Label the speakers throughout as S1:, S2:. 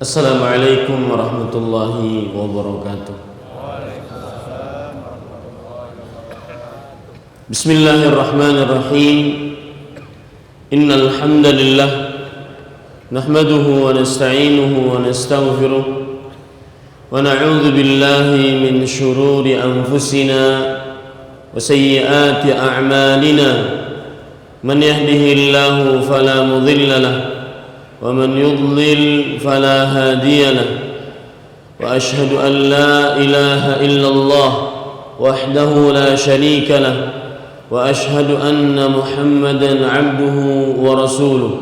S1: Assalamualaikum warahmatullahi wabarakatuh. Bismillahirrahmanirrahim. Innal hamdalillah nahmaduhu wa nasta'inuhu wa nastaghfiruh wa na'udzu billahi min shururi anfusina wa sayyiati a'malina. Man yahdihillahu fala mudilla lahu ومن يضلل فلا هادي له وأشهد أن لا إله إلا الله وحده لا شريك له وأشهد أن محمدا عبده ورسوله.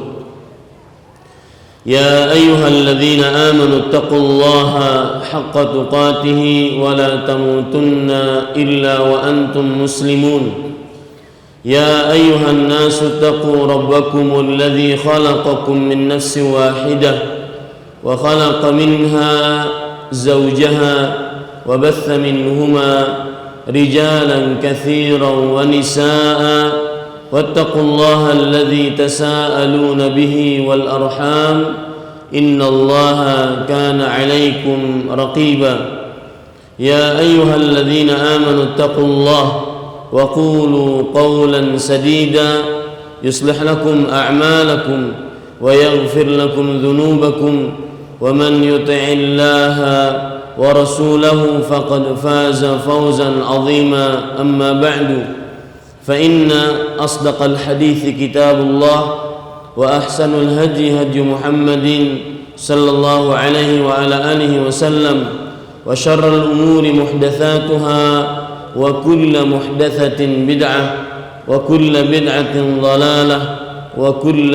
S1: يا أيها الذين آمنوا اتقوا الله حق تقاته ولا تموتن إلا وأنتم مسلمون. يا أيها الناس اتقوا ربكم الذي خلقكم من نفس واحدة وخلق منها زوجها وبث منهما رجالا كثيرا ونساء واتقوا الله الذي تساءلون به والأرحام إن الله كان عليكم رقيبا. يا أيها الذين آمنوا اتقوا الله وقولوا قولا سديدا يصلح لكم أعمالكم ويغفر لكم ذنوبكم ومن يطع الله ورسوله فقد فاز فوزا عظيما. أما بعد فإن أصدق الحديث كتاب الله وأحسن الهدي هدي محمد صلى الله عليه وعلى آله وسلم وشر الأمور محدثاتها وكل محدثة بدعة وكل بدعة ضلالة وكل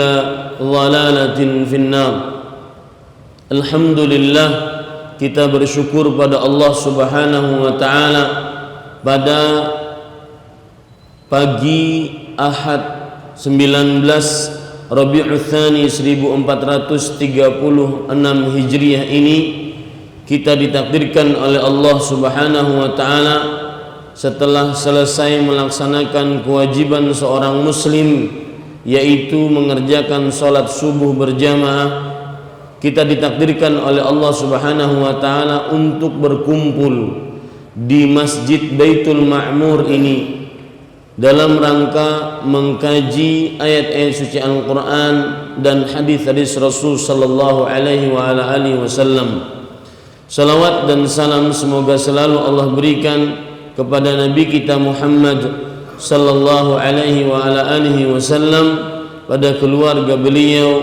S1: ضلالة في النار. Alhamdulillah, kita bersyukur pada Allah Subhanahu wa taala pada pagi Ahad 19 Rabiul Tsani 1436 Hijriah ini kita ditakdirkan oleh Allah Subhanahu wa taala setelah selesai melaksanakan kewajiban seorang muslim, yaitu mengerjakan sholat subuh berjamaah, kita ditakdirkan oleh Allah Subhanahu wa taala untuk berkumpul di Masjid Baitul Ma'mur ini dalam rangka mengkaji ayat-ayat suci Al-Quran dan hadis-hadis Rasul sallallahu alaihi wa ala alihi wasallam. Salawat dan salam semoga selalu Allah berikan kepada Nabi kita Muhammad sallallahu alaihi wa ala alihi wasallam, pada keluarga beliau,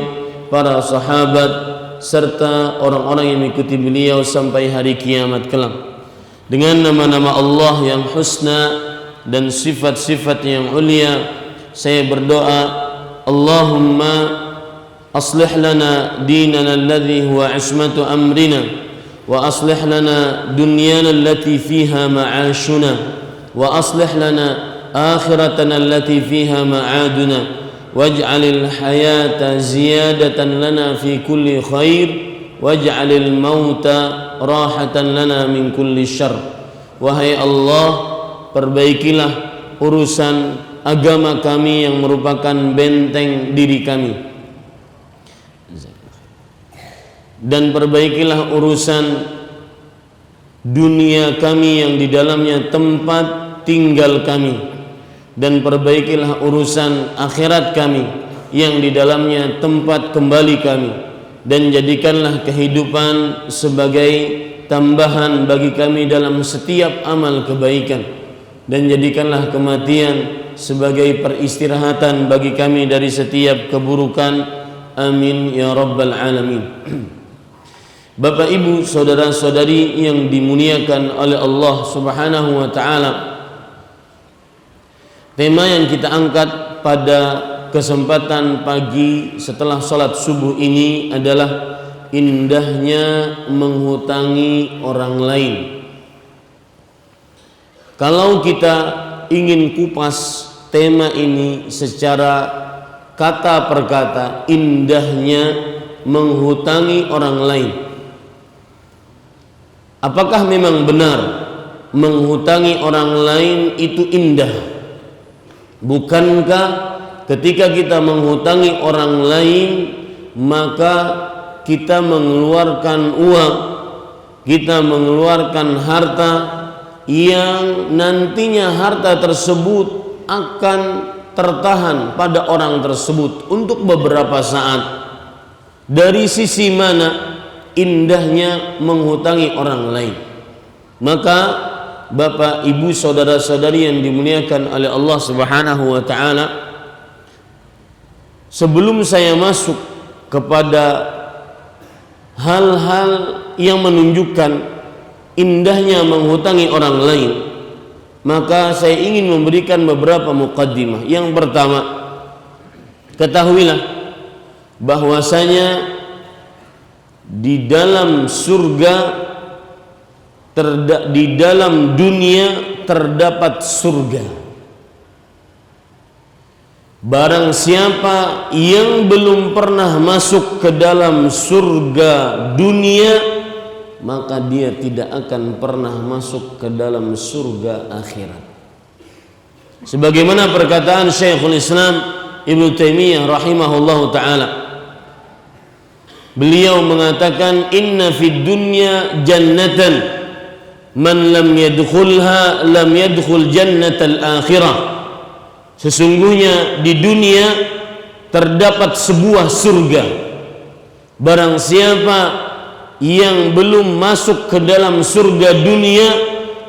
S1: para sahabat serta orang-orang yang mengikuti beliau sampai hari kiamat kelak. Dengan nama-nama Allah yang husna dan sifat-sifat yang ulia, saya berdoa, Allahumma aslih lana dinana alladhi huwa ismatu amrina wa aslih lana dunyana allati fiha ma'ashuna wa aslih lana akhiratana allati fiha ma'aduna waj'alil hayata ziyadatan lana fi kulli khair waj'alil mauta rahatan lana min kulli syarr. Wahai Allah, perbaikilah urusan agama kami yang merupakan benteng diri kami, dan perbaikilah urusan dunia kami yang di dalamnya tempat tinggal kami, dan perbaikilah urusan akhirat kami yang di dalamnya tempat kembali kami, dan jadikanlah kehidupan sebagai tambahan bagi kami dalam setiap amal kebaikan, dan jadikanlah kematian sebagai peristirahatan bagi kami dari setiap keburukan. Amin ya rabbal alamin. Bapak ibu saudara-saudari yang dimuliakan oleh Allah Subhanahu wa taala, tema yang kita angkat pada kesempatan pagi setelah salat subuh ini adalah indahnya menghutangi orang lain. Kalau kita ingin kupas tema ini secara kata per kata, indahnya menghutangi orang lain, apakah memang benar menghutangi orang lain itu indah? Bukankah ketika kita menghutangi orang lain maka kita mengeluarkan uang, kita mengeluarkan harta yang nantinya harta tersebut akan tertahan pada orang tersebut untuk beberapa saat. Dari sisi mana indahnya menghutangi orang lain. Maka Bapak, Ibu, saudara-saudari yang dimuliakan oleh Allah Subhanahu wa taala, sebelum saya masuk kepada hal-hal yang menunjukkan indahnya menghutangi orang lain, maka saya ingin memberikan beberapa muqaddimah. Yang pertama, ketahuilah bahwasanya di dalam surga, di dalam dunia terdapat surga. Barang siapa yang belum pernah masuk ke dalam surga dunia, maka dia tidak akan pernah masuk ke dalam surga akhirat. Sebagaimana perkataan Syekhul Islam Ibnu Taimiyah rahimahullahu taala, beliau mengatakan, inna fid dunya jannatan man lam yadkhulha lam yadkhul jannatal akhirah. Sesungguhnya di dunia terdapat sebuah surga. Barang siapa yang belum masuk ke dalam surga dunia,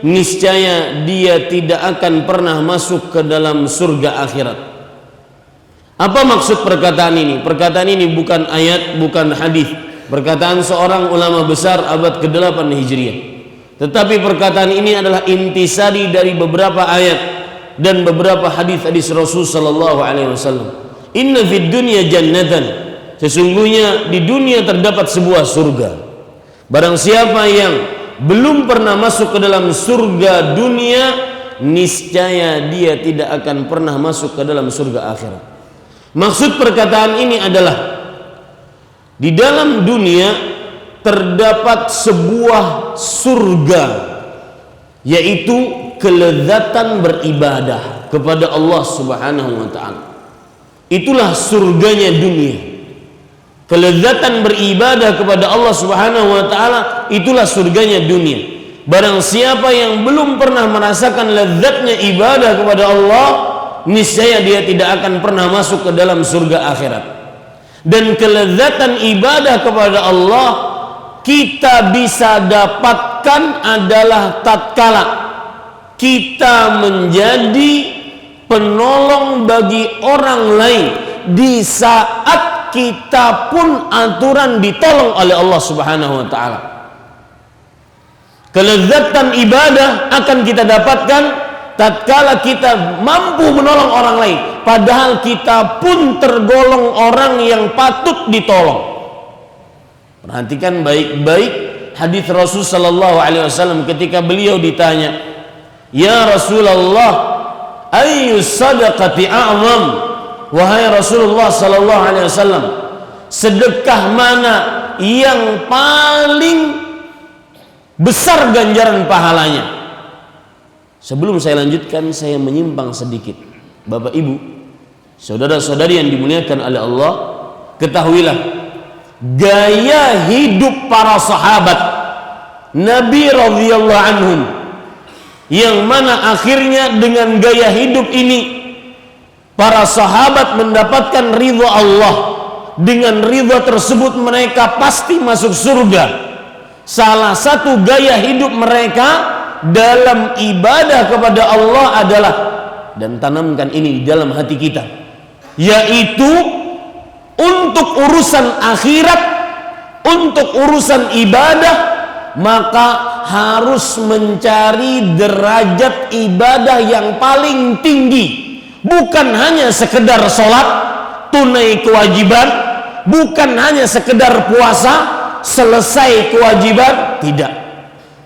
S1: niscaya dia tidak akan pernah masuk ke dalam surga akhirat. Apa maksud perkataan ini? Perkataan ini bukan ayat, bukan hadis. Perkataan seorang ulama besar abad ke-8 Hijriah. Tetapi perkataan ini adalah intisari dari beberapa ayat dan beberapa hadis-hadis Rasul sallallahu alaihi wasallam. Inna fid dunya jannatan. Sesungguhnya di dunia terdapat sebuah surga. Barang siapa yang belum pernah masuk ke dalam surga dunia, niscaya dia tidak akan pernah masuk ke dalam surga akhirat. Maksud perkataan ini adalah di dalam dunia terdapat sebuah surga, yaitu kelezatan beribadah kepada Allah Subhanahu wa taala. Itulah surganya dunia. Kelezatan beribadah kepada Allah Subhanahu wa taala, itulah surganya dunia. Barang siapa yang belum pernah merasakan lezatnya ibadah kepada Allah, niscaya dia tidak akan pernah masuk ke dalam surga akhirat. Dan kelezatan ibadah kepada Allah kita bisa dapatkan adalah tatkala kita menjadi penolong bagi orang lain di saat kita pun aturan ditolong oleh Allah Subhanahu wa taala. Kelezatan ibadah akan kita dapatkan tatkala kita mampu menolong orang lain, padahal kita pun tergolong orang yang patut ditolong. Perhatikan baik-baik hadis Rasul sallallahu alaihi wasallam ketika beliau ditanya, "Ya Rasulullah, ayyu sadaqati a'zam?" Wahai Rasulullah sallallahu alaihi wasallam, sedekah mana yang paling besar ganjaran pahalanya? Sebelum saya lanjutkan, saya menyimpang sedikit. Bapak Ibu, saudara-saudari yang dimuliakan oleh Allah, ketahuilah gaya hidup para sahabat Nabi radhiyallahu anhum, yang mana akhirnya dengan gaya hidup ini para sahabat mendapatkan ridha Allah. Dengan ridha tersebut mereka pasti masuk surga. Salah satu gaya hidup mereka dalam ibadah kepada Allah adalah, dan tanamkan ini di dalam hati kita, yaitu untuk urusan akhirat, untuk urusan ibadah, maka harus mencari derajat ibadah yang paling tinggi. Bukan hanya sekedar sholat, tunai kewajiban, bukan hanya sekedar puasa, selesai kewajiban, tidak.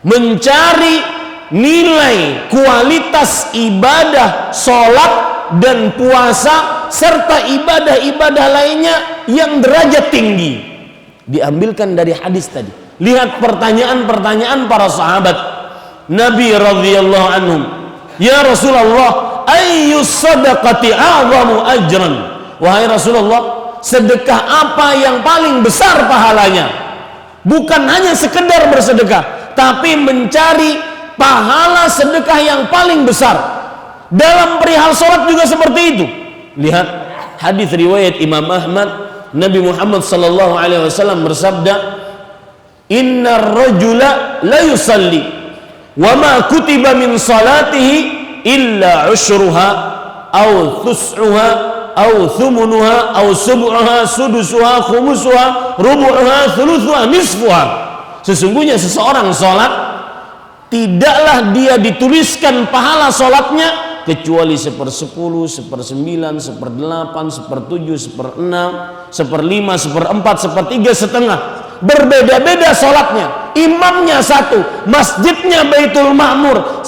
S1: Mencari nilai kualitas ibadah sholat dan puasa serta ibadah-ibadah lainnya yang derajat tinggi. Diambilkan dari hadis tadi. Lihat pertanyaan-pertanyaan para sahabat Nabi radhiyallahu anhum. Ya Rasulullah, ayyu sadaqati a'zamu ajran? Wahai Rasulullah, sedekah apa yang paling besar pahalanya. Bukan hanya sekedar bersedekah, tapi mencari pahala sedekah yang paling besar. Dalam perihal sholat juga seperti itu. Lihat hadis riwayat Imam Ahmad, Nabi Muhammad sallallahu alaihi wasallam bersabda, "Innar rajula la yusalli wa ma kutiba min salatihi illa ushruha aw thus'uha aw thumunuha aw sub'uha sudusuha khumusuha rubu'uha thuluthuha nisfuha." Sesungguhnya seseorang salat, tidaklah dia dituliskan pahala salatnya kecuali 1/10, 1/9, 1/8, 1/7, 1/6, 1/5, 1/4, 1/3, setengah. Berbeda-beda sholatnya. Imamnya satu, masjidnya Baitul Ma'mur,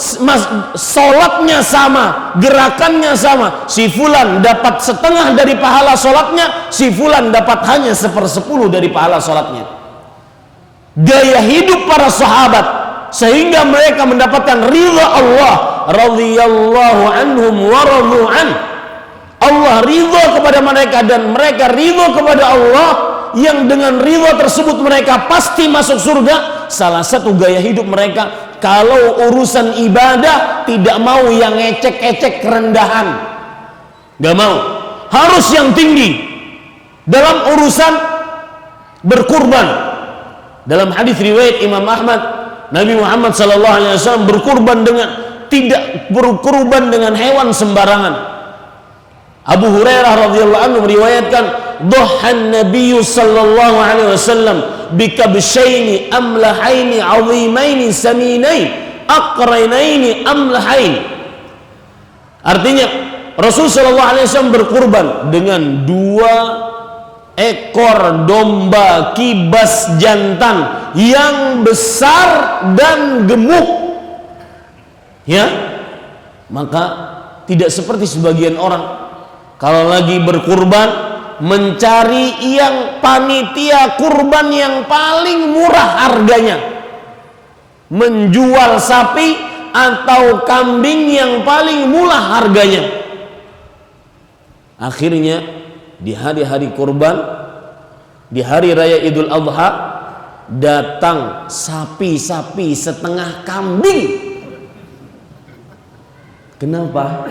S1: sholatnya sama, gerakannya sama. Si fulan dapat setengah dari pahala sholatnya, si fulan dapat hanya 1/10 dari pahala sholatnya. Gaya hidup para sahabat sehingga mereka mendapatkan ridha Allah, radhiyallahu anhum wa radu an. Allah ridha kepada mereka dan mereka ridha kepada Allah, yang dengan ridha tersebut mereka pasti masuk surga. Salah satu gaya hidup mereka, kalau urusan ibadah tidak mau yang ngecek-ngecek kerendahan, gak mau, harus yang tinggi. Dalam urusan berkurban, dalam hadis riwayat Imam Ahmad, Nabi Muhammad SAW berkurban dengan tidak berkurban dengan hewan sembarangan. Abu Hurairah radhiyallahu anhu meriwayatkan, "Dhahan Nabiy sallallahu alaihi wasallam bikabshaini amlahaini 'azimaini saminain aqrainaini amlahain." Artinya Rasul sallallahu alaihi wasallam berkurban dengan 2 ekor domba kibas jantan yang besar dan gemuk. Ya, maka tidak seperti sebagian orang kalau lagi berkurban mencari yang panitia kurban yang paling murah harganya, menjual sapi atau kambing yang paling murah harganya. Akhirnya di hari-hari kurban, di hari raya Idul Adha, datang sapi-sapi setengah kambing. Kenapa?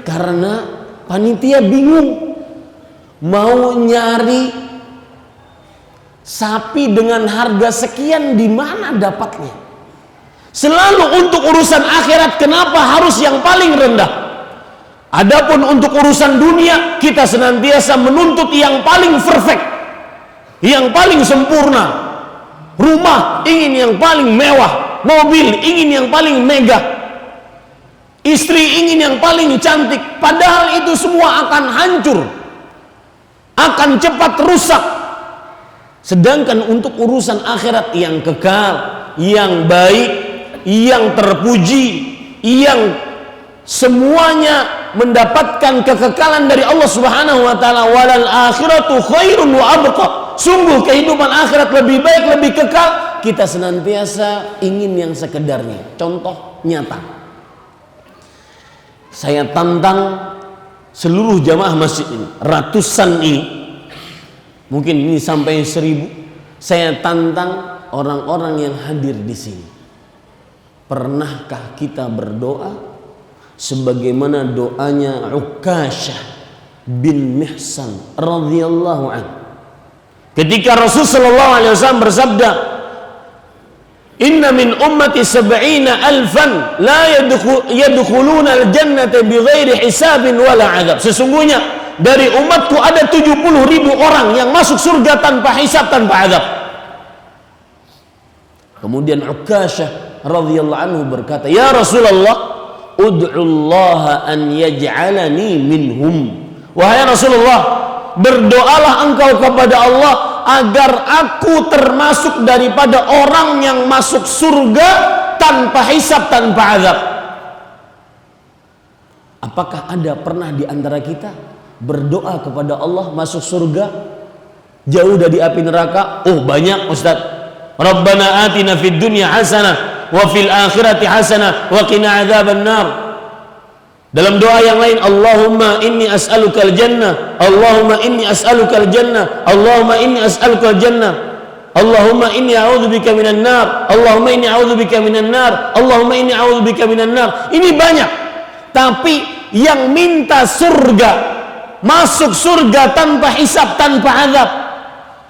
S1: Karena panitia bingung mau nyari sapi dengan harga sekian, di mana dapatnya. Selalu untuk urusan akhirat, kenapa harus yang paling rendah? Adapun untuk urusan dunia, kita senantiasa menuntut yang paling perfect, yang paling sempurna. Rumah ingin yang paling mewah, mobil ingin yang paling megah, istri ingin yang paling cantik, padahal itu semua akan hancur, akan cepat rusak. Sedangkan untuk urusan akhirat yang kekal, yang baik, yang terpuji, yang semuanya mendapatkan kekekalan dari Allah Subhanahu wa taala, walal akhiratu khairun wa abqa. Sungguh kehidupan akhirat lebih baik, lebih kekal. Kita senantiasa ingin yang sekedarnya. Contoh nyata, saya tantang seluruh jamaah masjid ini, ratusan ini, mungkin ini sampai 1000. Saya tantang orang-orang yang hadir di sini. Pernahkah kita berdoa sebagaimana doanya Uqashah bin Mihsan radhiyallahu anhu ketika Rasul sallallahu alaihi wasallam bersabda, "Inna min ummati 70,000 la yadkhuluna al-jannata bighairi hisabin wala 'adzab." Sesungguhnya dari umatku ada 70.000 orang yang masuk surga tanpa hisab, tanpa azab. Kemudian Uqashah radhiyallahu anhu berkata, "Ya Rasulullah, ud'ullaha an yaj'alani minhum." Wahai Rasulullah, berdoalah engkau kepada Allah agar aku termasuk daripada orang yang masuk surga tanpa hisab, tanpa azab. Apakah ada pernah di antara kita berdoa kepada Allah masuk surga, jauh dari api neraka? Oh banyak Ustaz. Rabbana atina fid dunya hasanah wa fil akhirati hasanah wa qina adzaban nar. Dalam doa yang lain, Allahumma inni as'alukal jannah, Allahumma inni as'alukal jannah, Allahumma inni as'alukal jannah, Allahumma inni a'udzubika minan nar, Allahumma inni a'udzubika minan nar, Allahumma inni a'udzubika minan nar. Ini banyak. Tapi yang minta surga, masuk surga tanpa hisab, tanpa azab,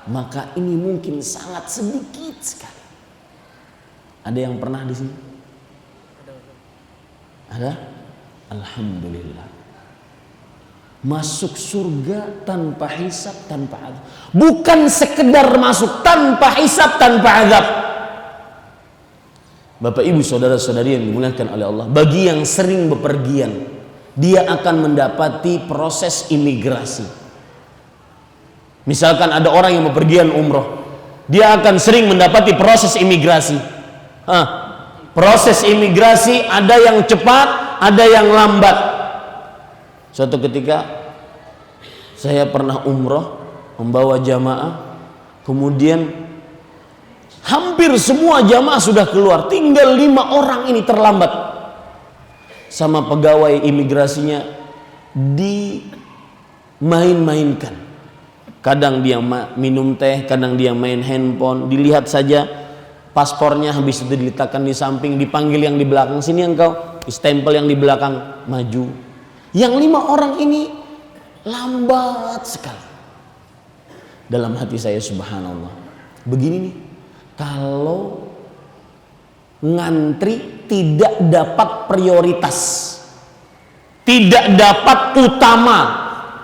S1: maka ini mungkin sangat sedikit sekali. Ada yang pernah di sini? Ada? Alhamdulillah. Masuk surga tanpa hisab, tanpa azab. Bukan sekedar masuk tanpa hisab, tanpa azab. Bapak ibu saudara-saudari yang dimuliakan oleh Allah, bagi yang sering bepergian, dia akan mendapati proses imigrasi. Misalkan ada orang yang bepergian umroh, dia akan sering mendapati proses imigrasi. Proses imigrasi ada yang cepat, ada yang lambat. Suatu ketika saya pernah umroh membawa jamaah, kemudian hampir semua jamaah sudah keluar, tinggal 5 orang ini terlambat. Sama pegawai imigrasinya dimain-mainkan. Kadang dia minum teh, kadang dia main handphone, dilihat saja paspornya, habis itu diletakkan di samping, dipanggil yang di belakang, sini engkau, stempel yang di belakang, maju. Yang 5 orang ini lambat sekali. Dalam hati saya, subhanallah, begini nih, kalau ngantri tidak dapat prioritas, tidak dapat utama,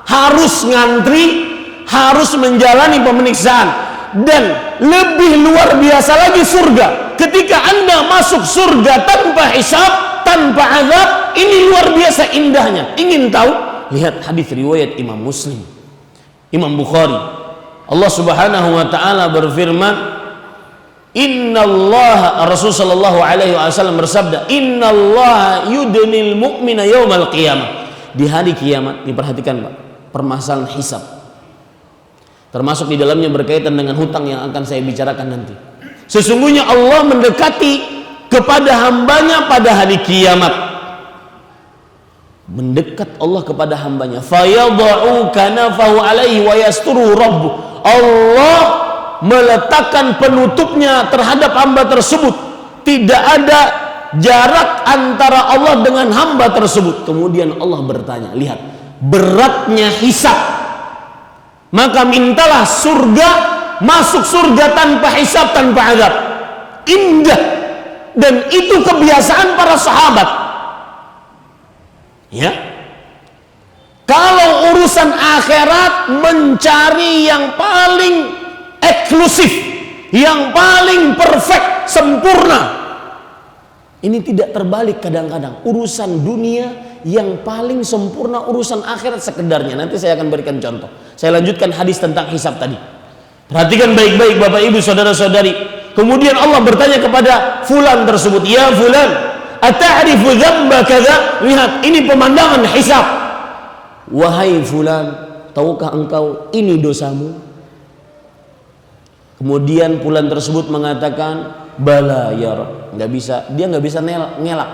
S1: harus ngantri, harus menjalani pemeriksaan, dan lebih luar biasa lagi surga. Ketika Anda masuk surga tanpa hisab, tanpa azab, ini luar biasa indahnya. Ingin tahu? Lihat hadis riwayat Imam Muslim, Imam Bukhari. Allah Subhanahu wa taala berfirman, Innallaha, Rasul sallallahu alaihi wasallam bersabda, Innallaha yudnil mu'mina yaumal qiyamah. Di hari kiamat, diperhatikan Pak, permasalahan hisab. Termasuk di dalamnya berkaitan dengan hutang yang akan saya bicarakan nanti. Sesungguhnya Allah mendekati kepada hambanya pada hari kiamat. Mendekat Allah kepada hambanya. Fayadha'u kanafahu alaihi wa yasturu rabbuh. Allah meletakkan penutupnya terhadap hamba tersebut. Tidak ada jarak antara Allah dengan hamba tersebut. Kemudian Allah bertanya, lihat beratnya hisab. Maka mintalah surga, masuk surga tanpa hisab, tanpa azab. Indah. Dan itu kebiasaan para sahabat. Ya. Kalau urusan akhirat, mencari yang paling eksklusif, yang paling perfect, sempurna. Ini tidak terbalik kadang-kadang. Urusan dunia yang paling sempurna, urusan akhirat sekedarnya. Nanti saya akan berikan contoh. Saya lanjutkan hadis tentang hisab tadi. Perhatikan baik-baik Bapak Ibu saudara-saudari. Kemudian Allah bertanya kepada fulan tersebut, ya fulan, ata'rifu dzamba kadza? Lihat, ini pemandangan hisab. Wahai fulan, tahukah engkau ini dosamu? Kemudian fulan tersebut mengatakan, bala ya Rabb. Nggak bisa, dia nggak bisa ngelak.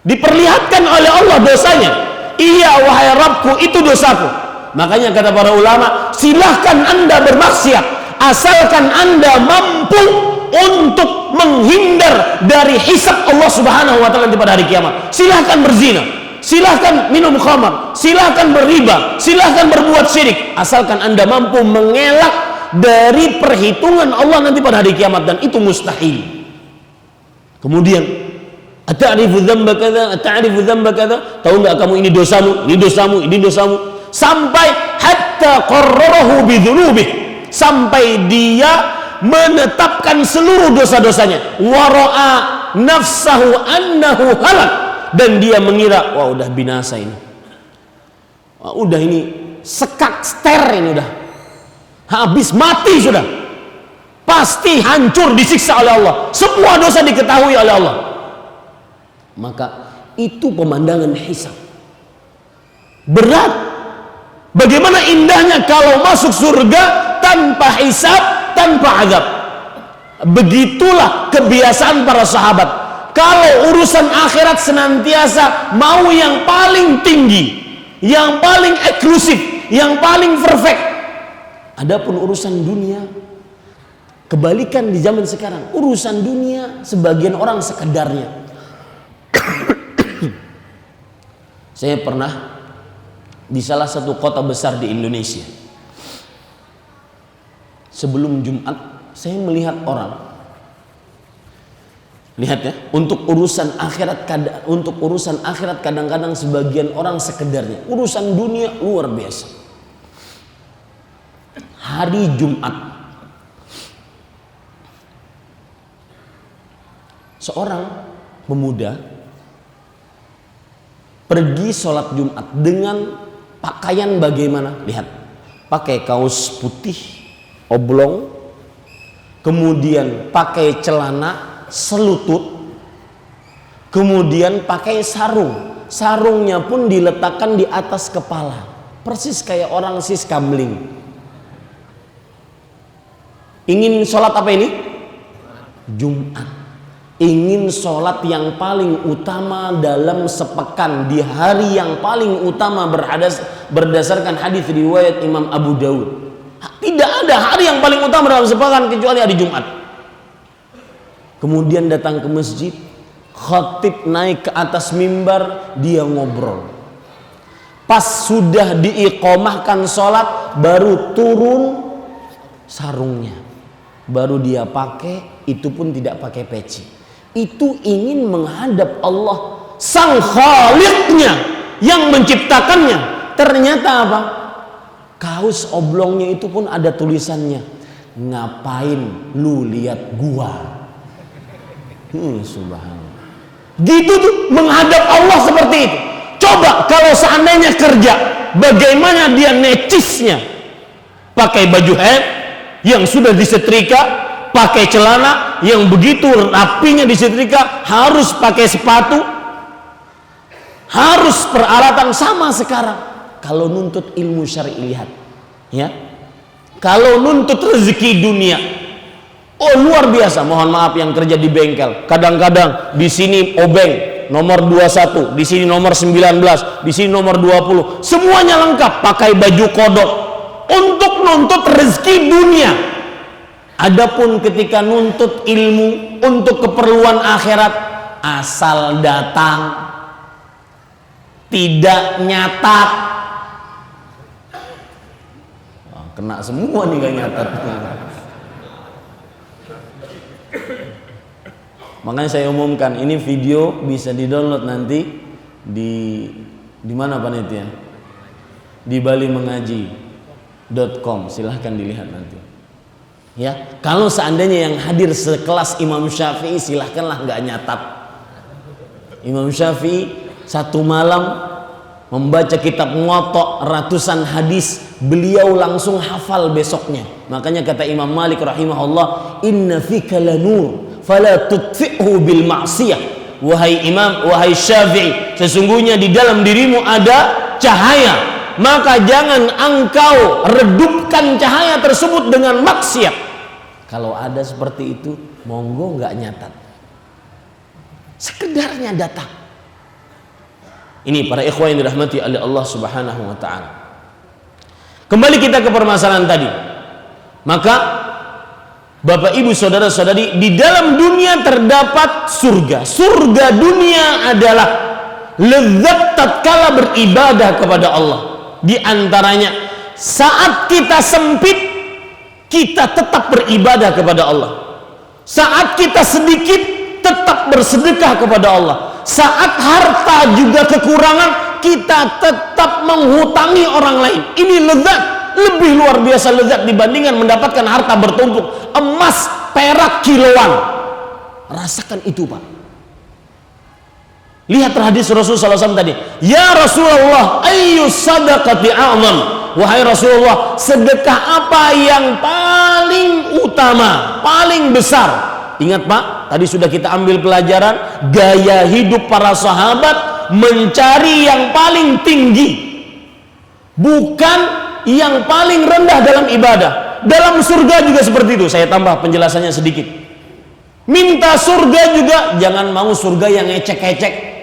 S1: Diperlihatkan oleh Allah dosanya. Iya wahai Rabbku, itu dosaku. Makanya kata para ulama, silahkan Anda bermaksiat, asalkan Anda mampu untuk menghindar dari hisab Allah Subhanahu wa taala pada hari kiamat. Silahkan berzina, silahkan minum khamar, silahkan berriba, silahkan berbuat syirik, asalkan Anda mampu mengelak dari perhitungan Allah nanti pada hari kiamat, dan itu mustahil. Kemudian, ata'rifu dzamba kadza, ata'rifu dzamba kadza? Tahu enggak kamu ini dosamu, ini dosamu, ini dosamu? Sampai hatta qarrarahu bidzunubihi, sampai dia menetapkan seluruh dosa-dosanya. Wara'a nafsahu annahu halak, dan dia mengira, wah udah binasa ini. Wah, udah ini sekak ster ini, udah habis mati sudah. Pasti hancur, disiksa oleh Allah. Semua dosa diketahui oleh Allah. Maka itu pemandangan hisab. Berat. Bagaimana indahnya kalau masuk surga tanpa hisab, tanpa azab. Begitulah kebiasaan para sahabat. kalau urusan akhirat senantiasa mau yang paling tinggi, yang paling eksklusif, yang paling perfect. Adapun urusan dunia, kebalikan di zaman sekarang. Urusan dunia sebagian orang sekedarnya. Saya pernah di salah satu kota besar di Indonesia. Sebelum Jumat, saya melihat orang. Lihat ya, untuk urusan akhirat kadang-kadang sebagian orang sekedarnya. Urusan dunia luar biasa. Hari Jumat, seorang pemuda pergi sholat Jumat dengan pakaian bagaimana? Lihat, pakai kaos putih oblong, kemudian pakai celana selutut, kemudian pakai sarung. Sarungnya pun diletakkan di atas kepala, persis kayak orang siskamling. Ingin sholat apa ini? Jumat. Ingin sholat yang paling utama dalam sepekan, di hari yang paling utama berdasarkan hadis riwayat Imam Abu Daud. Tidak ada hari yang paling utama dalam sepekan kecuali hari Jumat. Kemudian datang ke masjid, khatib naik ke atas mimbar, dia ngobrol. Pas sudah diiqomahkan sholat, baru turun sarungnya, baru dia pakai, itu pun tidak pakai peci. Itu ingin menghadap Allah sang Khaliqnya yang menciptakannya. Ternyata apa? Kaos oblongnya itu pun ada tulisannya, ngapain lu lihat gua? Subhanallah. Gitu tuh menghadap Allah seperti itu. Coba kalau seandainya kerja, bagaimana dia necisnya? Pakai baju head yang sudah disetrika, pakai celana yang begitu rapinya disetrika, harus pakai sepatu, harus peralatan. Sama sekarang kalau nuntut ilmu syar'i, lihat ya, kalau nuntut rezeki dunia, oh luar biasa. Mohon maaf yang kerja di bengkel, kadang-kadang di sini obeng nomor 21, di sini nomor 19, di sini nomor 20, semuanya lengkap, pakai baju kodok untuk nuntut rezeki dunia. Adapun ketika nuntut ilmu untuk keperluan akhirat, asal datang, tidak nyatat. Kena semua nih gak nyatat. Makanya saya umumkan, ini video bisa di-download nanti di mana panitia? Di balimengaji.com, silahkan dilihat nanti. Ya, kalau seandainya yang hadir sekelas Imam Syafi'i, silahkanlah nggak nyatat. Imam Syafi'i satu malam membaca kitab Muwatta, ratusan hadis, beliau langsung hafal besoknya. Makanya kata Imam Malik rahimahullah, inna fika lanur fala tutfi'hu bil ma'siyah. Wahai Imam, wahai Syafi'i, sesungguhnya di dalam dirimu ada cahaya, maka jangan engkau redupkan cahaya tersebut dengan maksiat. Kalau ada seperti itu, monggo nggak nyatat, sekedarnya datang. Ini para ikhwan yang dirahmati oleh Allah Subhanahu wa ta'ala. Kembali kita ke permasalahan tadi. Maka Bapak Ibu saudara-saudari, di dalam dunia terdapat surga. Surga dunia adalah lezat tatkala beribadah kepada Allah. Di antaranya saat kita sempit, kita tetap beribadah kepada Allah. Saat kita sedikit, tetap bersedekah kepada Allah. Saat harta juga kekurangan, kita tetap menghutangi orang lain. Ini lezat, lebih luar biasa lezat dibandingkan mendapatkan harta bertumpuk, emas, perak kiloan. Rasakan itu, Pak. Lihat hadis Rasulullah SAW tadi. Ya Rasulullah, ayyus sadaqati a'zam. Wahai Rasulullah, sedekah apa yang paling utama, paling besar? Ingat Pak, tadi sudah kita ambil pelajaran gaya hidup para sahabat mencari yang paling tinggi, bukan yang paling rendah dalam ibadah. Dalam surga juga seperti itu. Saya tambah penjelasannya sedikit. Minta surga juga jangan mau surga yang ecek-ecek.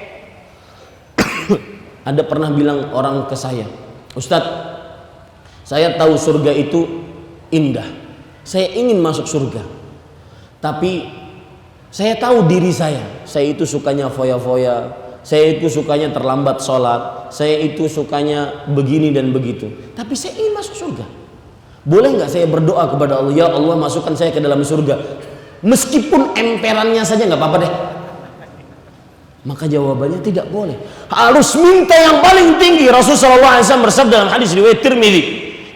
S1: Ada pernah bilang orang ke saya, Ustadz, saya tahu surga itu indah, saya ingin masuk surga, tapi saya tahu diri saya itu sukanya foya-foya, saya itu sukanya terlambat sholat, saya itu sukanya begini dan begitu, tapi saya ingin masuk surga. Boleh nggak saya berdoa kepada Allah, ya Allah masukkan saya ke dalam surga, meskipun emperannya saja nggak apa-apa deh? Maka jawabannya tidak boleh, harus minta yang paling tinggi. Rasulullah SAW bersabda dalam hadis riwayat Tirmidzi,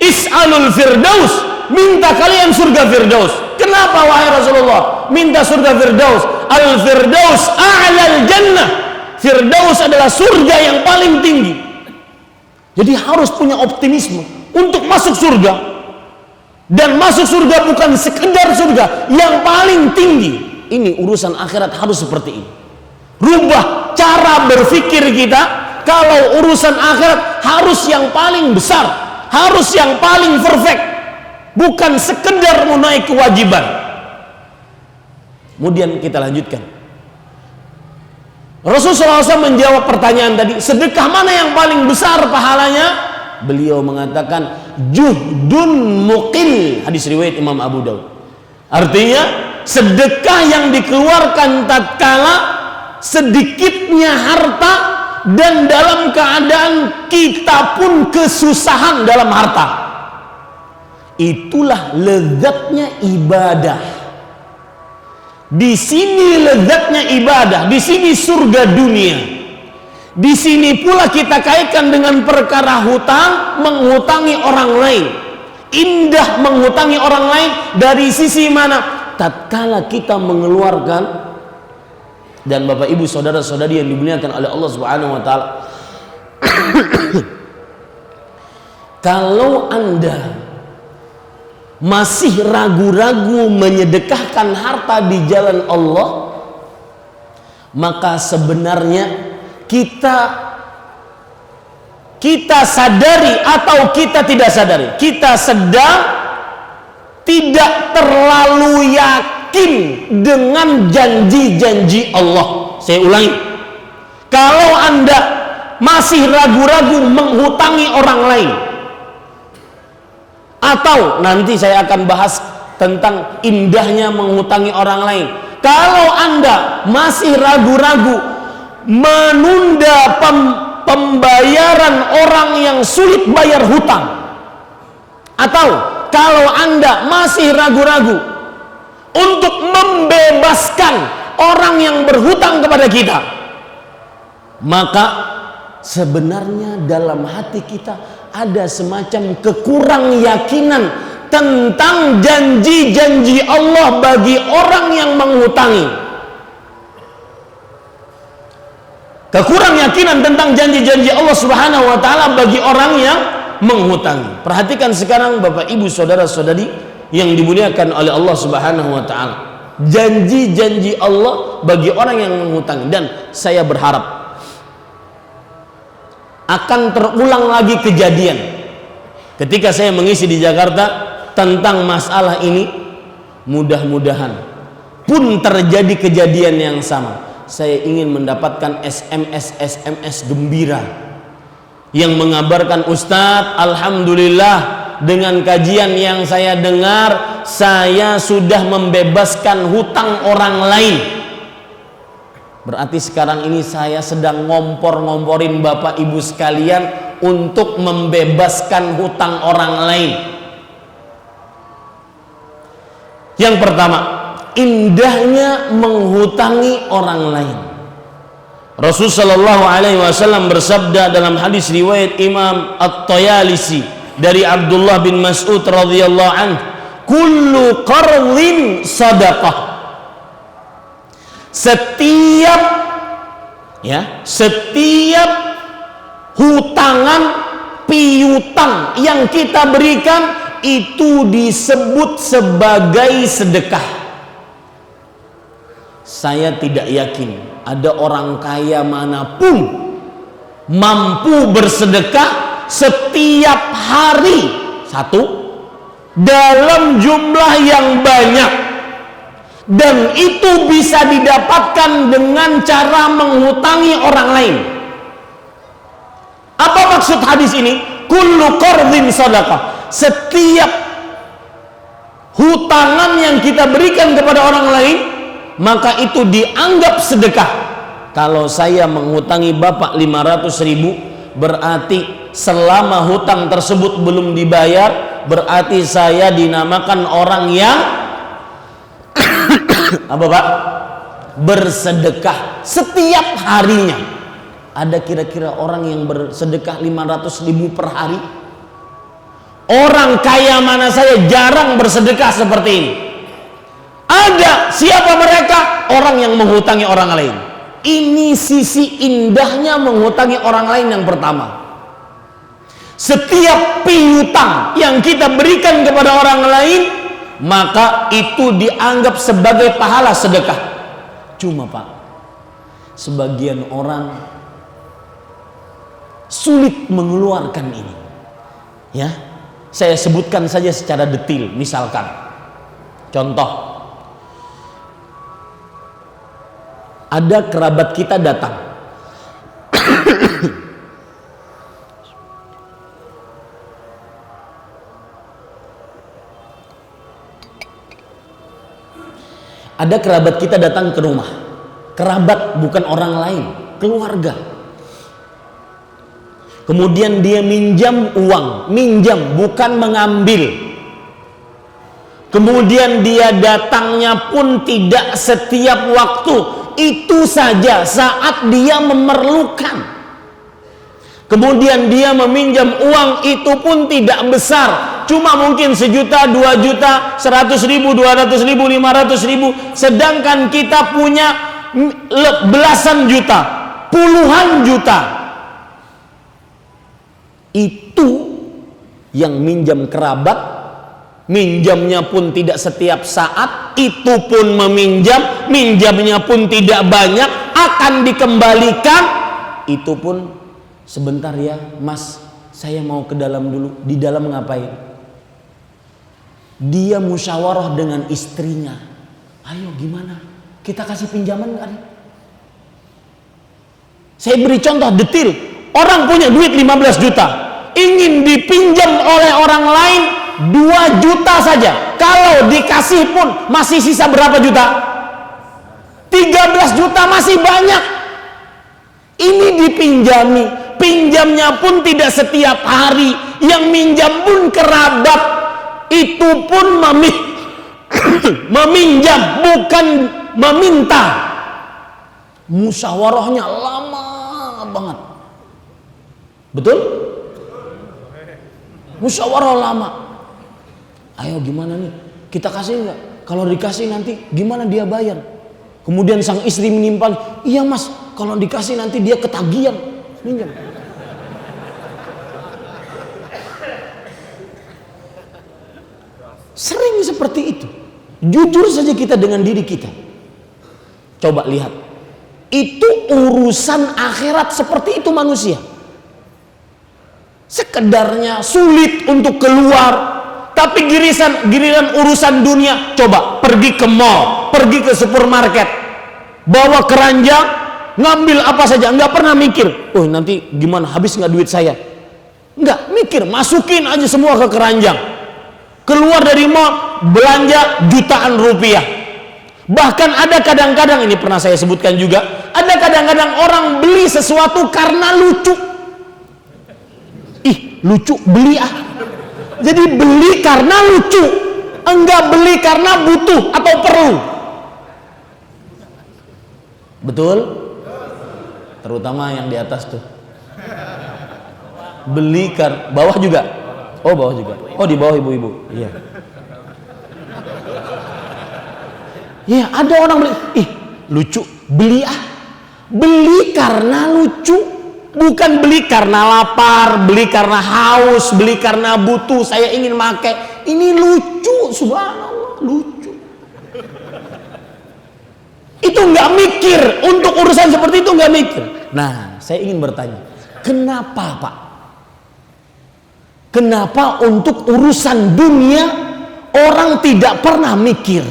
S1: is'alul firdaus, minta kalian surga firdaus. Kenapa wahai Rasulullah minta surga firdaus? Al firdaus a'lal jannah, firdaus adalah surga yang paling tinggi. Jadi harus punya optimisme untuk masuk surga, dan masuk surga bukan sekedar surga yang paling tinggi. Ini urusan akhirat harus seperti ini. Rubah cara berpikir kita. Kalau urusan akhirat harus yang paling besar, harus yang paling perfect, bukan sekedar memenuhi kewajiban. Kemudian kita lanjutkan. Rasulullah SAW menjawab pertanyaan tadi, sedekah mana yang paling besar pahalanya? Beliau mengatakan juhdun muqil, hadis riwayat Imam Abu Daud. Artinya sedekah yang dikeluarkan tatkala sedikitnya harta dan dalam keadaan kita pun kesusahan dalam harta. Itulah lezatnya ibadah. Di sini lezatnya ibadah, di sini surga dunia. Di sini pula kita kaitkan dengan perkara hutang, menghutangi orang lain. Indah menghutangi orang lain dari sisi mana? Tatkala kita mengeluarkan. Dan Bapak Ibu saudara-saudari yang dimuliakan oleh Allah Subhanahu wa taala, kalau Anda masih ragu-ragu menyedekahkan harta di jalan Allah, maka sebenarnya kita sadari atau kita tidak sadari, kita sedang tidak terlalu yakin dengan janji-janji Allah. Saya ulangi, kalau Anda masih ragu-ragu menghutangi orang lain, atau nanti saya akan bahas tentang indahnya menghutangi orang lain, kalau Anda masih ragu-ragu menunda pembayaran orang yang sulit bayar hutang, atau kalau Anda masih ragu-ragu untuk membebaskan orang yang berhutang kepada kita, maka sebenarnya dalam hati kita ada semacam kekurang yakinan tentang janji-janji Allah bagi orang yang menghutangi. Kekurang yakinan tentang janji-janji Allah Subhanahu wa taala bagi orang yang menghutangi. Perhatikan sekarang Bapak Ibu saudara-saudari yang dimuliakan oleh Allah Subhanahu wa taala, janji-janji Allah bagi orang yang menghutangi. Dan saya berharap akan terulang lagi kejadian ketika saya mengisi di Jakarta tentang masalah ini. Mudah-mudahan pun terjadi kejadian yang sama. Saya ingin mendapatkan SMS gembira yang mengabarkan, Ustadz, alhamdulillah, dengan kajian yang saya dengar, saya sudah membebaskan hutang orang lain. Berarti sekarang ini saya sedang ngompor-ngomporin Bapak Ibu sekalian untuk membebaskan hutang orang lain. Yang pertama, indahnya menghutangi orang lain. Rasulullah SAW bersabda dalam hadis riwayat Imam At-Tayalisi dari Abdullah bin Mas'ud radhiyallahu anhu, kullu qardhin sadaqah. Setiap hutangan, piutang yang kita berikan itu disebut sebagai sedekah. Saya tidak yakin ada orang kaya manapun mampu bersedekah setiap hari satu dalam jumlah yang banyak dan itu bisa didapatkan dengan cara menghutangi orang lain. Apa maksud hadis ini? Kullu qardhin sadaqah. Setiap hutangan yang kita berikan kepada orang lain, maka itu dianggap sedekah. Kalau saya menghutangi Bapak 500.000, berarti selama hutang tersebut belum dibayar, berarti saya dinamakan orang yang apa Pak? Bersedekah setiap harinya. Ada kira-kira orang yang bersedekah 500.000 per hari? Orang kaya mana saya jarang bersedekah seperti ini. Ada. Siapa mereka? Orang yang menghutangi orang lain. Ini sisi indahnya menghutangi orang lain yang pertama. Setiap piutang yang kita berikan kepada orang lain, maka itu dianggap sebagai pahala sedekah. Cuma Pak, sebagian orang sulit mengeluarkan ini. Ya, saya sebutkan saja secara detail. Misalkan, contoh, ada kerabat kita datang. Ada kerabat kita datang ke rumah. Kerabat bukan orang lain, keluarga. Kemudian dia minjam uang, minjam bukan mengambil. Kemudian dia datangnya pun tidak setiap waktu, itu saja saat dia memerlukan. Kemudian dia meminjam uang, itu pun tidak besar, cuma mungkin 1 juta, 2 juta, 100.000, 200.000, 500.000. Sedangkan kita punya belasan juta, puluhan juta. Itu yang minjam kerabat, minjamnya pun tidak setiap saat, itu pun meminjam, minjamnya pun tidak banyak, akan dikembalikan. Itu pun sebentar ya Mas, saya mau ke dalam dulu. Di dalam ngapain? Dia musyawarah dengan istrinya. Ayo gimana? Kita kasih pinjaman nggak? Saya beri contoh detil. Orang punya duit 15 juta, ingin dipinjam oleh orang lain 2 juta saja. Kalau dikasih pun masih sisa berapa juta? 13 juta, masih banyak. Ini dipinjami, pinjamnya pun tidak setiap hari, yang minjam pun kerabat, itu pun meminjam bukan meminta. Musyawarahnya lama banget. Betul? Musyawarah lama. Ayo gimana nih? Kita kasih nggak? Kalau dikasih nanti gimana dia bayar? Kemudian sang istri menimpal, iya Mas, kalau dikasih nanti dia ketagihan minjam. Sering seperti itu. Jujur saja kita dengan diri kita. Coba lihat. Itu urusan akhirat, seperti itu manusia. Sekedarnya sulit untuk keluar, tapi giliran urusan dunia. Coba pergi ke mall, pergi ke supermarket, bawa keranjang, ngambil apa saja, nggak pernah mikir, oh nanti gimana, habis nggak duit saya? Nggak mikir, masukin aja semua ke keranjang. Keluar dari mall, belanja jutaan rupiah. Bahkan ada kadang-kadang, ini pernah saya sebutkan juga, ada kadang-kadang orang beli sesuatu karena lucu. Ih, lucu, beli ah. Jadi beli karena lucu, enggak beli karena butuh atau perlu. Betul? Terutama yang di atas tuh. Beli karena, bawah juga. Oh, bawah juga. Oh, di bawah ibu-ibu. Iya. Ya, ada orang beli, ih, lucu, beli ah. Beli karena lucu. Bukan beli karena lapar, beli karena haus, beli karena butuh, saya ingin pakai. Ini lucu, subhanallah, lucu. Itu nggak mikir, untuk urusan seperti itu nggak mikir. Nah, saya ingin bertanya, kenapa Pak? Kenapa untuk urusan dunia orang tidak pernah mikir?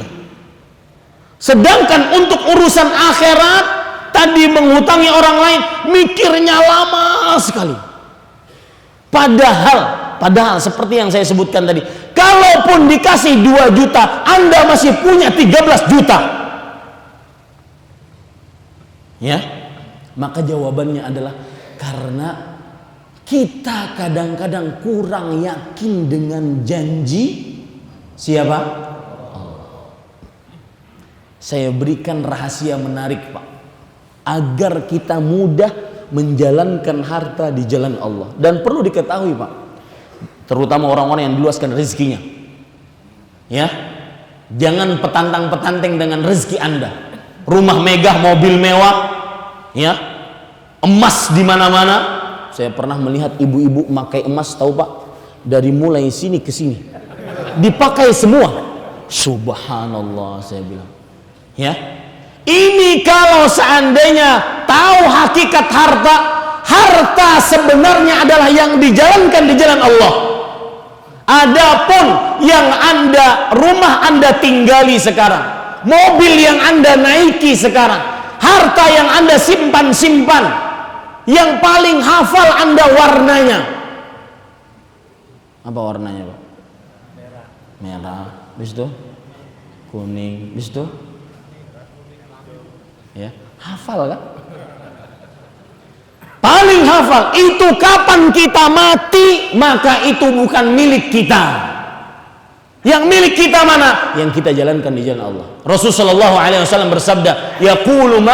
S1: Sedangkan untuk urusan akhirat tadi menghutangi orang lain mikirnya lama sekali. Padahal seperti yang saya sebutkan tadi, kalaupun dikasih 2 juta, Anda masih punya 13 juta. Ya, maka jawabannya adalah karena kita kadang-kadang kurang yakin dengan janji siapa? Allah. Saya berikan rahasia menarik, Pak, agar kita mudah menjalankan harta di jalan Allah. Dan perlu diketahui, Pak, terutama orang-orang yang diluaskan rezekinya, ya, jangan petantang-petanteng dengan rezeki Anda. Rumah megah, mobil mewah, ya, emas di mana-mana. Saya pernah melihat ibu-ibu memakai emas, tahu Pak, dari mulai sini ke sini dipakai semua. Subhanallah, saya bilang, ya, ini kalau seandainya tahu hakikat harta sebenarnya adalah yang dijalankan di jalan Allah. Adapun yang rumah Anda tinggali sekarang, mobil yang Anda naiki sekarang, harta yang Anda simpan, yang paling hafal Anda warnanya. Apa warnanya, Pak? Merah. Bis itu kuning. Bis itu, ya, hafal kan? Paling hafal. Itu kapan kita mati, maka itu bukan milik kita. Yang milik kita mana? Yang kita jalankan di jalan Allah. Rasulullah SAW bersabda, yaqulu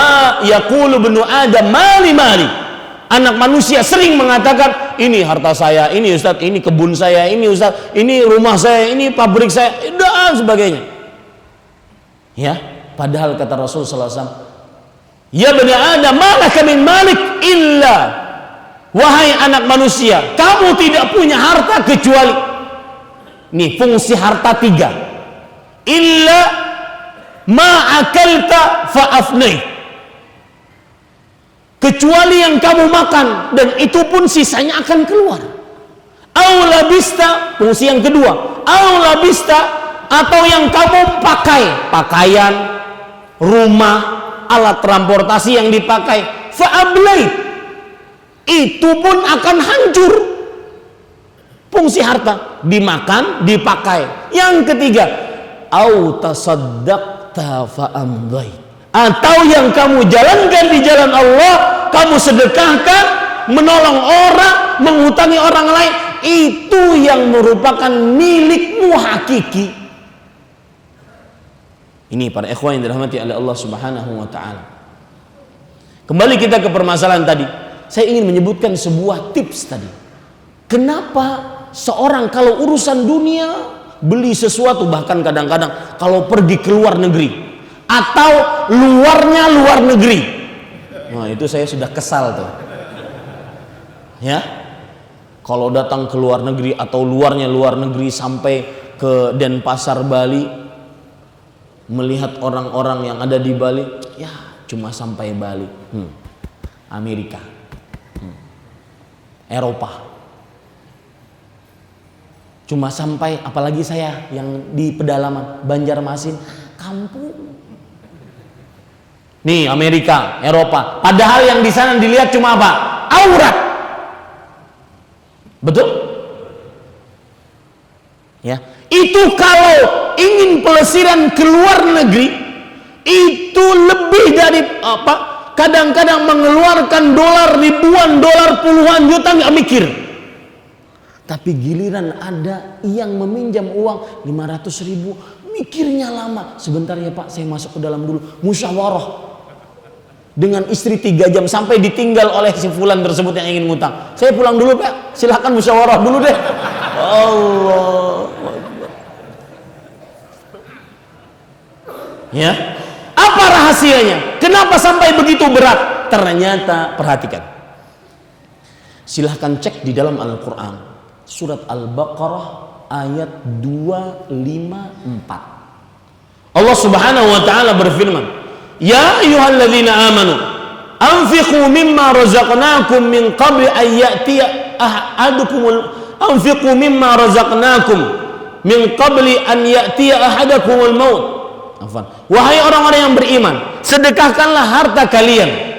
S1: ibnu Adam mali. Anak manusia sering mengatakan, ini harta saya, ini Ustaz, ini kebun saya, ini Ustaz, ini rumah saya, ini pabrik saya, dan sebagainya. Ya, padahal kata Rasulullah SAW, ya bani Adam, malaka min malik illa, wahai anak manusia, kamu tidak punya harta kecuali, nih fungsi harta 3, illa ma akalta fa afnai, kecuali yang kamu makan, dan itu pun sisanya akan keluar. Au labista, fungsi yang kedua, au labista, atau yang kamu pakai, pakaian, rumah, alat transportasi yang dipakai, fa'ablait, itu pun akan hancur. Fungsi harta, dimakan, dipakai. Yang ketiga, au tasaddaqta fa'amdait, atau yang kamu jalankan di jalan Allah, kamu sedekahkan, menolong orang, menghutangi orang lain, itu yang merupakan milikmu hakiki. Ini para ikhwan yang dirahmati oleh Allah Subhanahu wa taala. Kembali kita ke permasalahan tadi. Saya ingin menyebutkan sebuah tips tadi. Kenapa seorang kalau urusan dunia, beli sesuatu, bahkan kadang-kadang kalau pergi ke luar negeri atau luar negeri. Nah, itu saya sudah kesal tuh. Ya. Kalau datang ke luar negeri atau luar negeri sampai ke Denpasar, Bali, melihat orang-orang yang ada di Bali, ya cuma sampai Bali, Amerika, Eropa, cuma sampai, apalagi saya yang di pedalaman Banjarmasin, kampung. Nih Amerika, Eropa, padahal yang di sana dilihat cuma apa? Aurat, betul? Ya, itu kalau ingin pelesiran ke luar negeri, itu lebih dari apa? Kadang-kadang mengeluarkan dolar, ribuan dolar, puluhan juta, nggak mikir. Tapi giliran ada yang meminjam uang 500.000, mikirnya lama. Sebentar ya Pak, saya masuk ke dalam dulu, musyawarah dengan istri 3 jam sampai ditinggal oleh si fulan tersebut yang ingin ngutang. Saya pulang dulu Pak, silakan musyawarah dulu deh. Allah. Ya, apa rahasianya? Kenapa sampai begitu berat? Ternyata, perhatikan. Silahkan cek di dalam Al-Quran, surat Al-Baqarah ayat 254. Allah Subhanahu wa taala berfirman, ya ayyuhalladzina amanu anfiqu mimma razaqnakum min qabli an ya'tiya ahadukumul anfiqu mimma razaqnakum min qabli an ya'tiya ahadakumul maut Wahai orang-orang yang beriman, sedekahkanlah harta kalian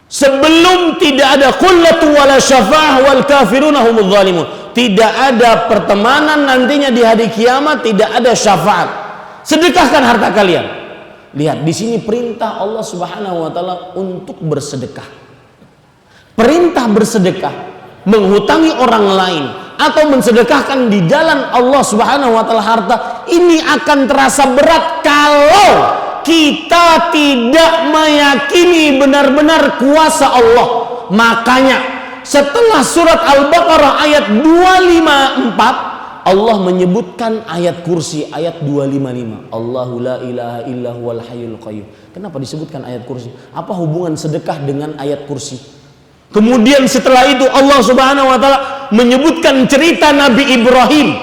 S1: sebelum tidak ada qullatu wala syafa'ah wal kafiruna humudz zalimun. Tidak ada pertemanan nantinya di hari kiamat, tidak ada syafaat. Sedekahkan harta kalian. Lihat di sini perintah Allah Subhanahu wa taala untuk bersedekah. Perintah bersedekah, menghutangi orang lain atau mensedekahkan di jalan Allah Subhanahu wa taala harta, ini akan terasa berat kalau kita tidak meyakini benar-benar kuasa Allah. Makanya setelah surat Al-Baqarah ayat 254, Allah menyebutkan ayat kursi, ayat 255. Allahu la ilaha illa huwal hayyul qayyum. Kenapa disebutkan ayat kursi? Apa hubungan sedekah dengan ayat kursi? Kemudian setelah itu Allah Subhanahu wa taala menyebutkan cerita Nabi Ibrahim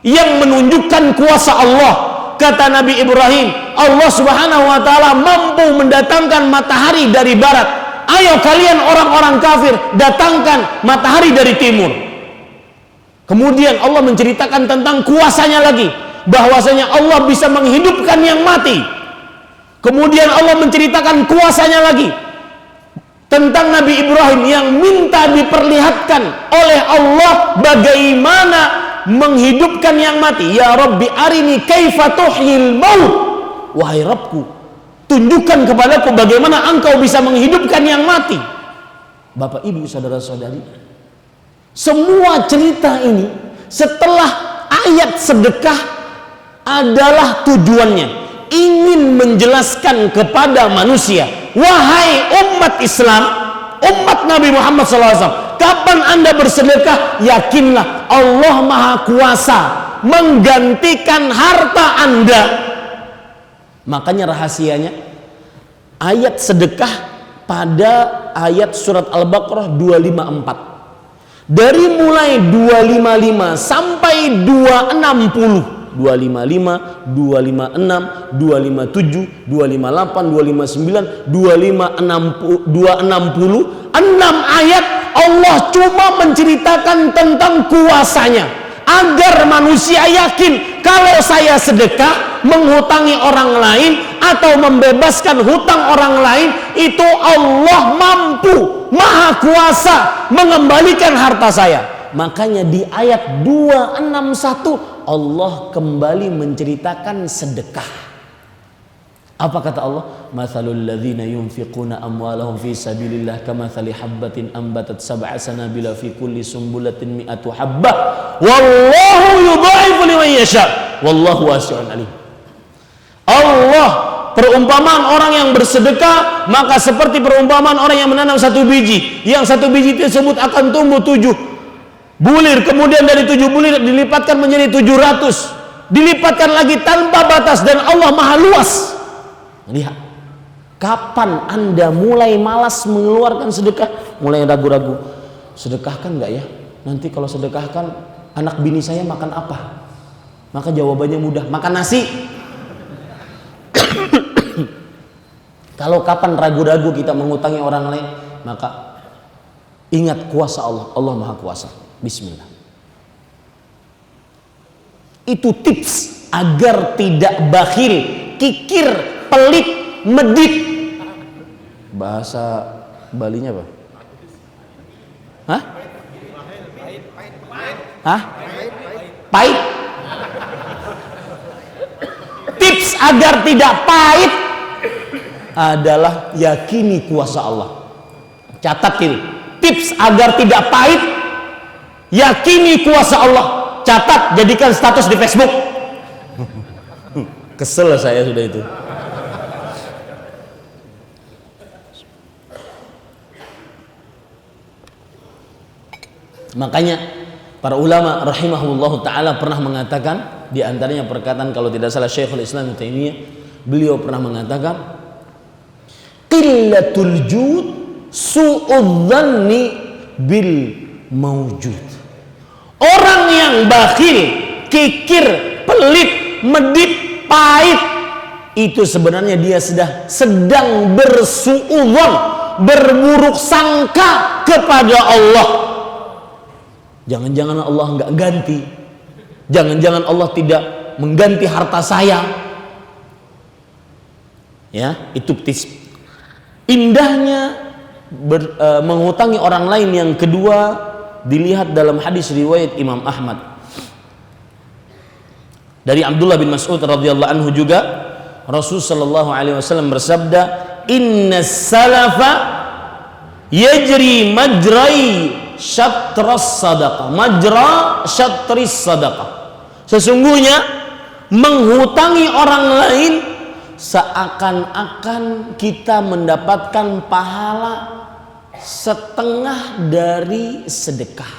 S1: yang menunjukkan kuasa Allah. Kata Nabi Ibrahim, Allah Subhanahu wa taala mampu mendatangkan matahari dari barat. Ayo kalian orang-orang kafir, datangkan matahari dari timur. Kemudian Allah menceritakan tentang kuasanya lagi, bahwasanya Allah bisa menghidupkan yang mati. Kemudian Allah menceritakan kuasanya lagi tentang Nabi Ibrahim yang minta diperlihatkan oleh Allah bagaimana menghidupkan yang mati. Ya Rabbi arini kaifa tuhyil maut. Wahai Rabbku, tunjukkan kepadaku bagaimana engkau bisa menghidupkan yang mati. Bapak ibu saudara-saudari, semua cerita ini setelah ayat sedekah adalah tujuannya ingin menjelaskan kepada manusia, wahai umat Islam, umat Nabi Muhammad SAW, kapan anda bersedekah, yakinlah Allah Maha Kuasa menggantikan harta anda. Makanya rahasianya ayat sedekah pada ayat surat Al-Baqarah 254. Dari mulai 255 sampai 260, 255, 256, 257, 258, 259, 260, 260, 6 ayat Allah cuma menceritakan tentang kuasanya agar manusia yakin kalau saya sedekah, menghutangi orang lain atau membebaskan hutang orang lain, itu Allah mampu, maha kuasa mengembalikan harta saya. Makanya di ayat 261 Allah kembali menceritakan sedekah. Apa kata Allah? Mathalul ladzina yunfiquna amwalahum fi sabilillah kamathali habbatin ambatat sab'a sanabila fi kulli sumbulatin mi'atu habbah wallahu yudha'ifu liman yasha wallahu wasi'un alim. Allah, perumpamaan orang yang bersedekah maka seperti perumpamaan orang yang menanam satu biji, yang satu biji tersebut akan tumbuh 7 bulir, kemudian dari 7 bulir dilipatkan menjadi 700, dilipatkan lagi tanpa batas, dan Allah maha luas. Lihat, kapan anda mulai malas mengeluarkan sedekah, mulai ragu-ragu, sedekahkan nggak ya, nanti kalau sedekahkan anak bini saya makan apa? Maka jawabannya mudah, makan nasi. Kalau kapan ragu-ragu kita mengutangi orang lain, maka ingat kuasa Allah. Allah maha kuasa. Bismillah. Itu tips agar tidak bakhil, kikir, pelit, medit. Bahasa Balinya apa? Hah? Hah? Pahit. Tips agar tidak pahit adalah yakini kuasa Allah. Catat ini. Tips agar tidak pahit, yakini kuasa Allah. Catat, jadikan status di Facebook. Kesel saya sudah itu. Makanya para ulama rahimahullah ta'ala pernah mengatakan, di antaranya perkataan kalau tidak salah Syekhul Islam Ibnu Taimiyah, beliau pernah mengatakan, qillatul jud su'udzanni bil mawjud. Orang yang bakhil, kikir, pelit, medit, pahit, itu sebenarnya dia sedang bersuudzon, berburuk sangka kepada Allah. Jangan-jangan Allah enggak ganti, jangan-jangan Allah tidak mengganti harta saya. Ya, itu indahnya menghutangi orang lain yang kedua dilihat dalam hadis riwayat Imam Ahmad dari Abdullah bin Mas'ud radhiyallahu anhu juga, Rasul sallallahu alaihi wasallam bersabda, "Innas salafa yajri majrai syatras sadaqah, majra syatris sadaqah." Sesungguhnya menghutangi orang lain seakan-akan kita mendapatkan pahala setengah dari sedekah.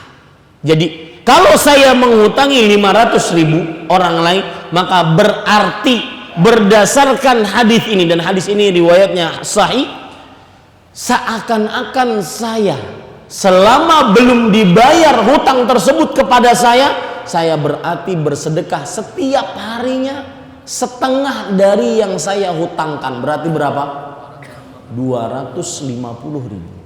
S1: Jadi kalau saya menghutangi 500.000 orang lain, maka berarti berdasarkan hadis ini, dan hadis ini riwayatnya sahih, seakan-akan saya selama belum dibayar hutang tersebut kepada saya berarti bersedekah setiap harinya setengah dari yang saya hutangkan. Berarti berapa? 250.000.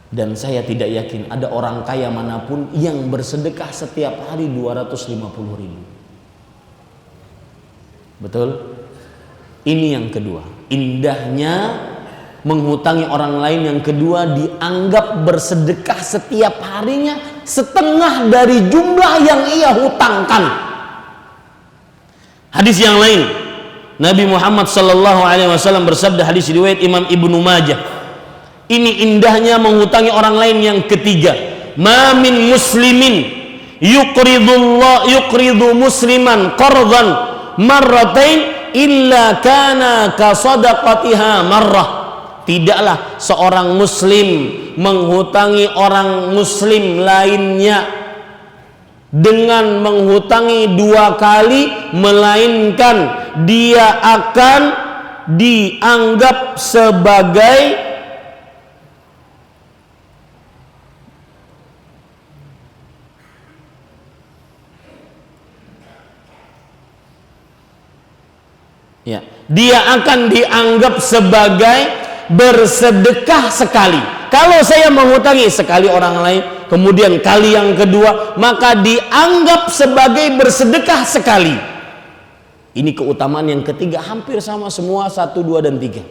S1: Dan saya tidak yakin ada orang kaya manapun yang bersedekah setiap hari 250.000. Betul? Ini yang kedua, indahnya menghutangi orang lain. Yang kedua, dianggap bersedekah setiap harinya setengah dari jumlah yang ia hutangkan. Hadis yang lain, Nabi Muhammad sallallahu alaihi wasallam bersabda, hadis riwayat Imam Ibnu Majah. Ini indahnya menghutangi orang lain yang ketiga. Ma min muslimin yuqridu musliman qardan marratain illa kana ka sadaqatiha marrah. Tidaklah seorang muslim menghutangi orang muslim lainnya dengan menghutangi 2 kali, melainkan dia akan dianggap sebagai dia akan dianggap sebagai bersedekah sekali. Kalau saya menghutangi sekali orang lain, kemudian kali yang kedua, maka dianggap sebagai bersedekah sekali. Ini keutamaan yang ketiga, hampir sama semua, 1, 2, dan 3.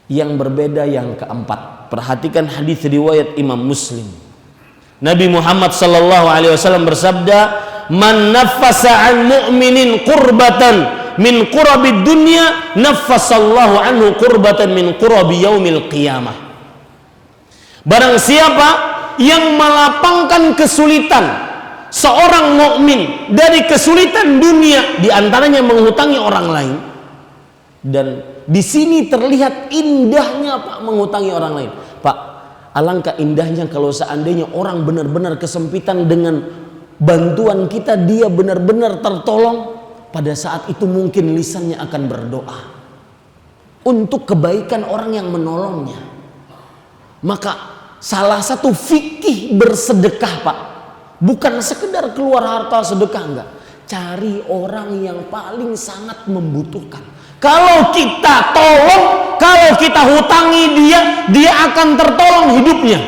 S1: Yang berbeda yang keempat. Perhatikan hadis riwayat Imam Muslim. Nabi Muhammad sallallahu alaihi wasallam bersabda, "Man naffasa 'an mu'minin qurbatan min qurabid dunya naffasallahu anhu qurbatan min qurabi yaumil qiyamah." Barang siapa yang melapangkan kesulitan seorang mukmin dari kesulitan dunia, diantaranya menghutangi orang lain, dan di sini terlihat indahnya Pak menghutangi orang lain. Pak, alangkah indahnya kalau seandainya orang benar-benar kesempitan, dengan bantuan kita dia benar-benar tertolong. Pada saat itu mungkin lisannya akan berdoa untuk kebaikan orang yang menolongnya. Maka salah satu fikih bersedekah Pak, bukan sekedar keluar harta sedekah, enggak. Cari orang yang paling sangat membutuhkan. Kalau kita tolong, kalau kita hutangi dia akan tertolong hidupnya.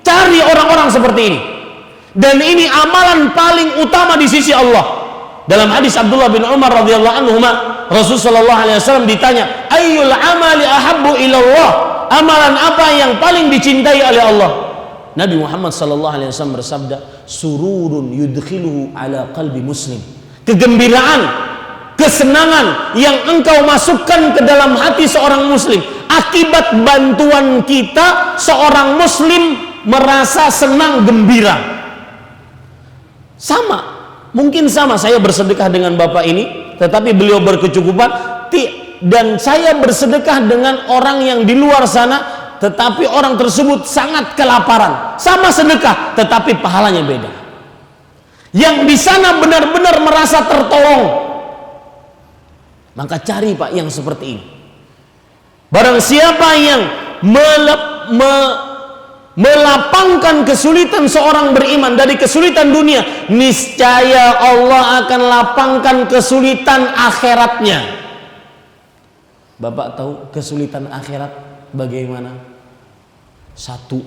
S1: Cari orang-orang seperti ini. Dan ini amalan paling utama di sisi Allah. Dalam hadis Abdullah bin Umar radhiyallahu anhu, Rasul sallallahu alaihi wasallam ditanya, "Ayyul amali ahabbu ilallah?" Amalan apa yang paling dicintai oleh Allah? Nabi Muhammad sallallahu alaihi wasallam bersabda, "Sururun yudkhiluhu ala qalbi muslim." Kegembiraan, kesenangan yang engkau masukkan ke dalam hati seorang muslim akibat bantuan kita, seorang muslim merasa senang gembira. Sama, mungkin sama, saya bersedekah dengan bapak ini, tetapi beliau berkecukupan, dan saya bersedekah dengan orang yang di luar sana, tetapi orang tersebut sangat kelaparan. Sama sedekah, tetapi pahalanya beda. Yang di sana benar-benar merasa tertolong. Maka cari Pak yang seperti ini. Barang siapa yang melapangkan kesulitan seorang beriman dari kesulitan dunia, niscaya Allah akan lapangkan kesulitan akhiratnya. Bapak tahu kesulitan akhirat bagaimana? Satu,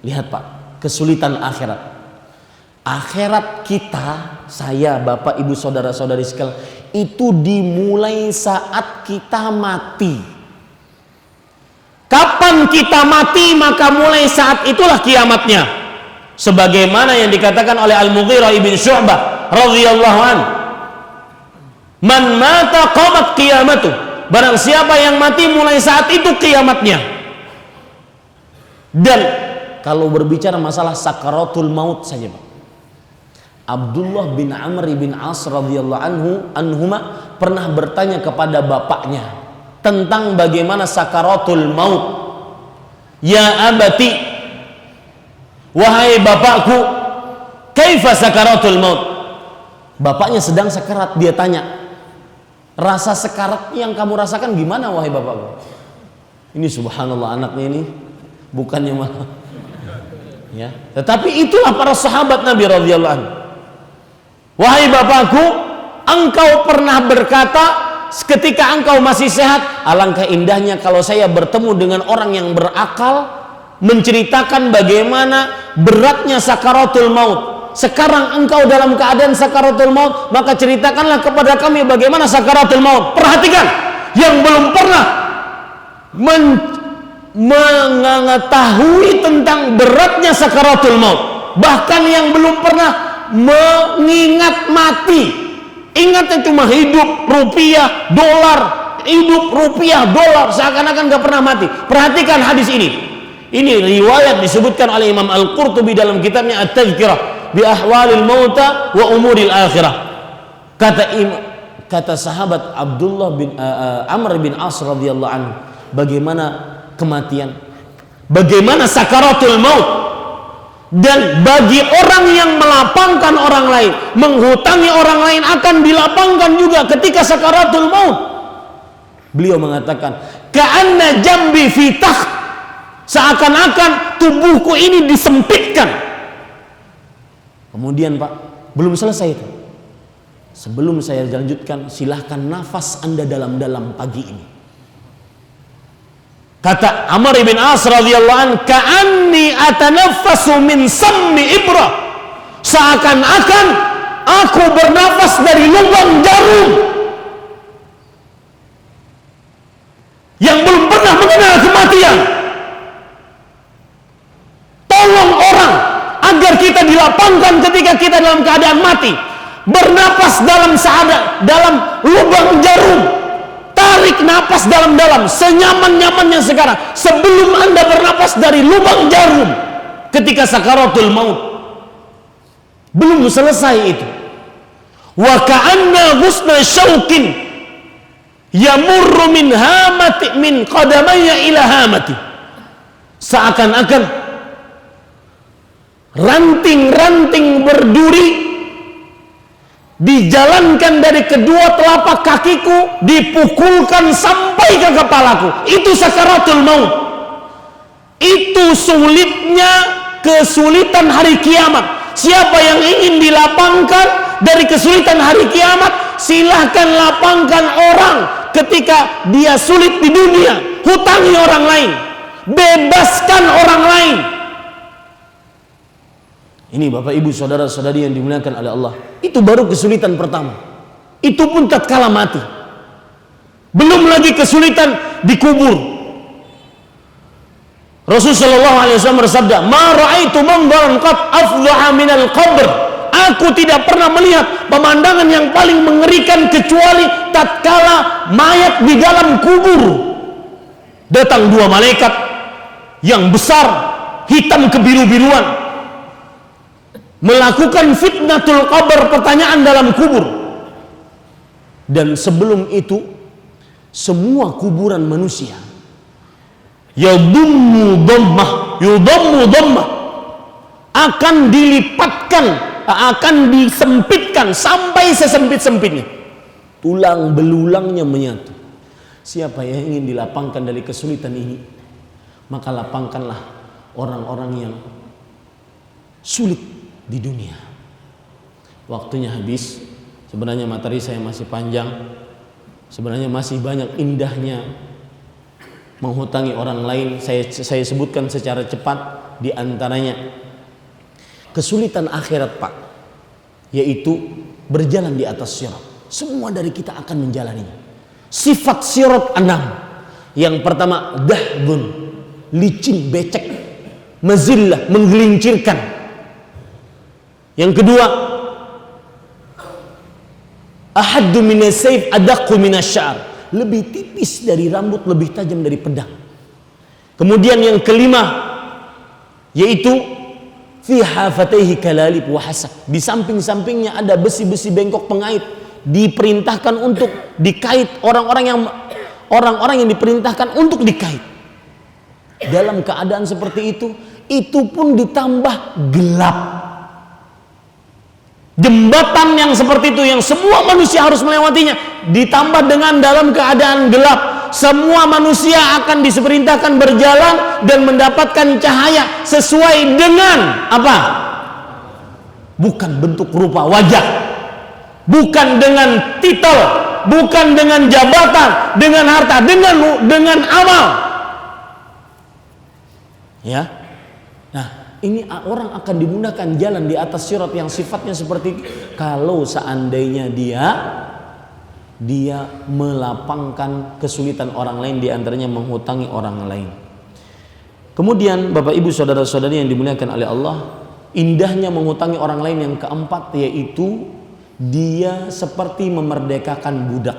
S1: lihat Pak, kesulitan akhirat.
S2: Akhirat kita, saya, bapak, ibu, saudara-saudari sekalian, itu dimulai saat kita mati. Kapan kita mati, maka mulai saat itulah kiamatnya. Sebagaimana yang dikatakan oleh Al-Mughirah ibn Syu'bah radhiyallahu anhu, man mata qamat qiyamatuh. Barang siapa yang mati, mulai saat itu kiamatnya. Dan kalau berbicara masalah sakaratul maut saja, Pak, Abdullah bin Amr bin As radhiyallahu anhuma pernah bertanya kepada bapaknya tentang bagaimana sakaratul maut. Ya abati, wahai bapakku, kaifa sakaratul maut? Bapaknya sedang sekarat, dia tanya, rasa sekarat yang kamu rasakan gimana wahai bapakku? Ini subhanallah, anaknya ini bukannya malah ya, tetapi itulah para sahabat Nabi radhiyallahu anhu. Wahai bapakku, engkau pernah berkata ketika engkau masih sehat, alangkah indahnya kalau saya bertemu dengan orang yang berakal, menceritakan bagaimana beratnya sakaratul maut. Sekarang engkau dalam keadaan sakaratul maut, maka ceritakanlah kepada kami bagaimana sakaratul maut. Perhatikan, yang belum pernah mengetahui tentang beratnya sakaratul maut, bahkan yang belum pernah mengingat mati, ingatnya cuma hidup rupiah dolar, hidup rupiah dolar, seakan-akan gak pernah mati. Perhatikan hadis ini. Ini riwayat disebutkan oleh Imam Al-Qurtubi dalam kitabnya At-Tadhkirah bi ahwalil mauta wa umuril akhirah. Kata sahabat Abdullah bin Amr bin As radhiyallahu anhu, bagaimana kematian, bagaimana sakaratul maut. Dan bagi orang yang melapangkan orang lain, menghutangi orang lain, akan dilapangkan juga ketika sakaratul maut. Beliau mengatakan, ka'anna jambi fitah, seakan-akan tubuhku ini disempitkan. Kemudian Pak, belum selesai itu. Sebelum saya lanjutkan, silahkan nafas Anda dalam-dalam pagi ini. Kata Amr bin As radhiyallahu an, ka'anni atanaffasu min sammi ibrah, seakan-akan aku bernafas dari lubang jarum. Yang belum pernah mengenal kematian, tolong orang agar kita dilapangkan ketika kita dalam keadaan mati, bernapas dalam lubang jarum. Tarik napas dalam-dalam senyaman-nyamannya sekarang, sebelum Anda bernapas dari lubang jarum ketika sakaratul maut. Belum selesai itu. Wa ka'anna ghusna syauqin yamurru min hamati min qadamayya ila hamati, seakan-akan ranting-ranting berduri dijalankan dari kedua telapak kakiku, dipukulkan sampai ke kepalaku. Itu sakaratul maut. Itu sulitnya kesulitan hari kiamat. Siapa yang ingin dilapangkan dari kesulitan hari kiamat, silahkan lapangkan orang ketika dia sulit di dunia. Hutangi orang lain, bebaskan orang lain. Ini Bapak Ibu saudara-saudari yang dimuliakan oleh Allah, itu baru kesulitan pertama. Itu pun tatkala mati. Belum lagi kesulitan dikubur. Rasulullah SAW bersabda, "Ma ra'aitu manzaran qat afdha'a minal qabr." Aku tidak pernah melihat pemandangan yang paling mengerikan kecuali tatkala mayat di dalam kubur. Datang dua malaikat yang besar, hitam kebiru-biruan, melakukan fitnatul qabr, pertanyaan dalam kubur. Dan sebelum itu semua kuburan manusia yudammu dhammah akan dilipatkan, akan disempitkan sampai sesempit-sempitnya, tulang belulangnya menyatu. Siapa yang ingin dilapangkan dari kesulitan ini, maka lapangkanlah orang-orang yang sulit di dunia. Waktunya habis. Sebenarnya materi saya masih panjang. Sebenarnya masih banyak indahnya menghutangi orang lain. Saya sebutkan secara cepat di antaranya. kesulitan akhirat Pak, yaitu berjalan di atas sirat. Semua dari kita akan menjalaninya. Sifat sirat 6. Yang pertama, dahbun, licin, becek, mazillah, menggelincirkan. Yang kedua, ahaddu minas sayf adaqqu minasy-sya'r, lebih tipis dari rambut, lebih tajam dari pedang. Kemudian yang kelima, yaitu fi hafataihi kalalib wa hasak, di samping-sampingnya ada besi-besi bengkok pengait, diperintahkan untuk dikait, orang-orang yang diperintahkan untuk dikait. Dalam keadaan seperti itu pun ditambah gelap. Jembatan yang seperti itu yang semua manusia harus melewatinya, ditambah dengan dalam keadaan gelap. Semua manusia akan diperintahkan berjalan dan mendapatkan cahaya sesuai dengan apa? Bukan bentuk rupa wajah, bukan dengan titel, bukan dengan jabatan, dengan harta, dengan amal. Ya. Nah, ini orang akan dimudahkan jalan di atas sirat yang sifatnya seperti itu kalau seandainya dia melapangkan kesulitan orang lain, diantaranya menghutangi orang lain. Kemudian Bapak Ibu saudara-saudari yang dimuliakan oleh Allah, indahnya menghutangi orang lain yang keempat, yaitu dia seperti memerdekakan budak.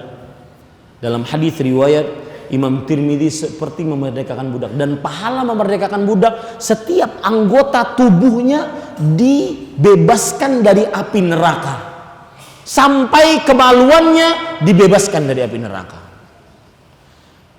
S2: Dalam hadis riwayat Imam Tirmidzi, seperti memerdekakan budak. Dan pahala memerdekakan budak, setiap anggota tubuhnya dibebaskan dari api neraka, sampai kemaluannya dibebaskan dari api neraka.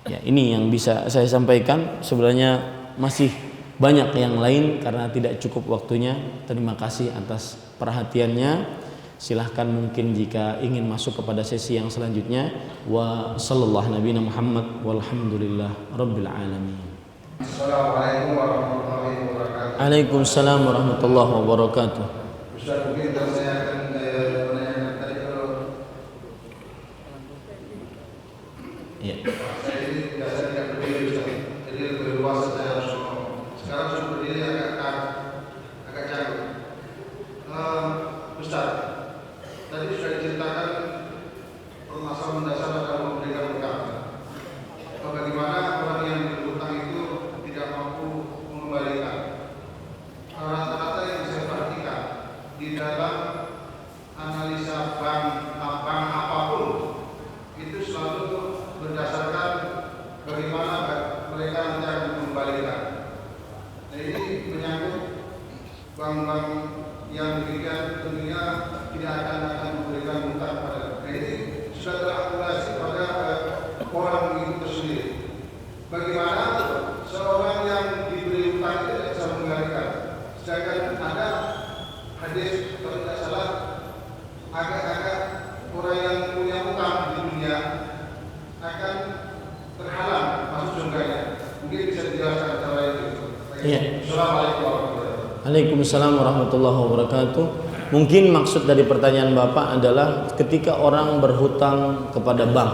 S2: Ya, ini yang bisa saya sampaikan. Sebenarnya masih banyak yang lain karena tidak cukup waktunya. Terima kasih atas perhatiannya. Silahkan mungkin jika ingin masuk kepada sesi yang selanjutnya. Wa sallallahu nabiyana Muhammad walhamdulillah rabbil alamin.
S3: Assalamualaikum warahmatullahi wabarakatuh.
S2: Waalaikumsalam warahmatullahi wabarakatuh.
S3: Ustaz, mungkin saya akan menanyakan tadi kalau
S2: Ya.
S3: saya ini biasa tidak berdiri Ustaz, jadi lebih luas saya harus ngomong. Sekarang sudah berdiri agak jauh. Ustaz, tadi sudah diceritakan permasalahan mendasar dalam memberikan hutang. Bagaimana orang yang berhutang itu tidak mampu mengembalikan. Rata-rata yang saya perhatikan di dalam analisa bank apapun itu selalu berdasarkan bagaimana mereka nanti akan mengembalikan. Nah, ini menyangkut bank-bank yang demikian tentunya tidak akan memberikan hutang pada. Nah, ini sudah terakumulasi pada orang itu sendiri. Bagaimana seorang yang diberi hutang itu tidak bisa mengembalikan? Sedangkan ada hadis kalau tidak salah, agak-agak orang yang punya hutang di dunia akan terhalang masuk surganya. Mungkin bisa dijelaskan cara itu.
S2: Iya.
S3: Assalamualaikum warahmatullahi wabarakatuh.
S2: Waalaikumsalam warahmatullahi wabarakatuh. Mungkin maksud dari pertanyaan Bapak adalah ketika orang berhutang kepada bank,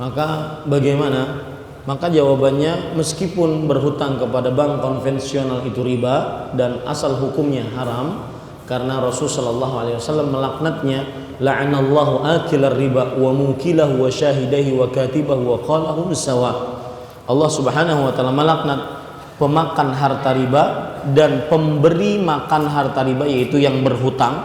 S2: maka bagaimana? Maka jawabannya, meskipun berhutang kepada bank konvensional itu riba dan asal hukumnya haram, karena Rasulullah SAW melaknatnya, la'anallahu akilar riba wa mukilahu wa syahidahi wa katibahu wa qalahu sawa. Allah Subhanahu wa taala melaknat pemakan harta riba dan pemberi makan harta riba, yaitu yang berhutang,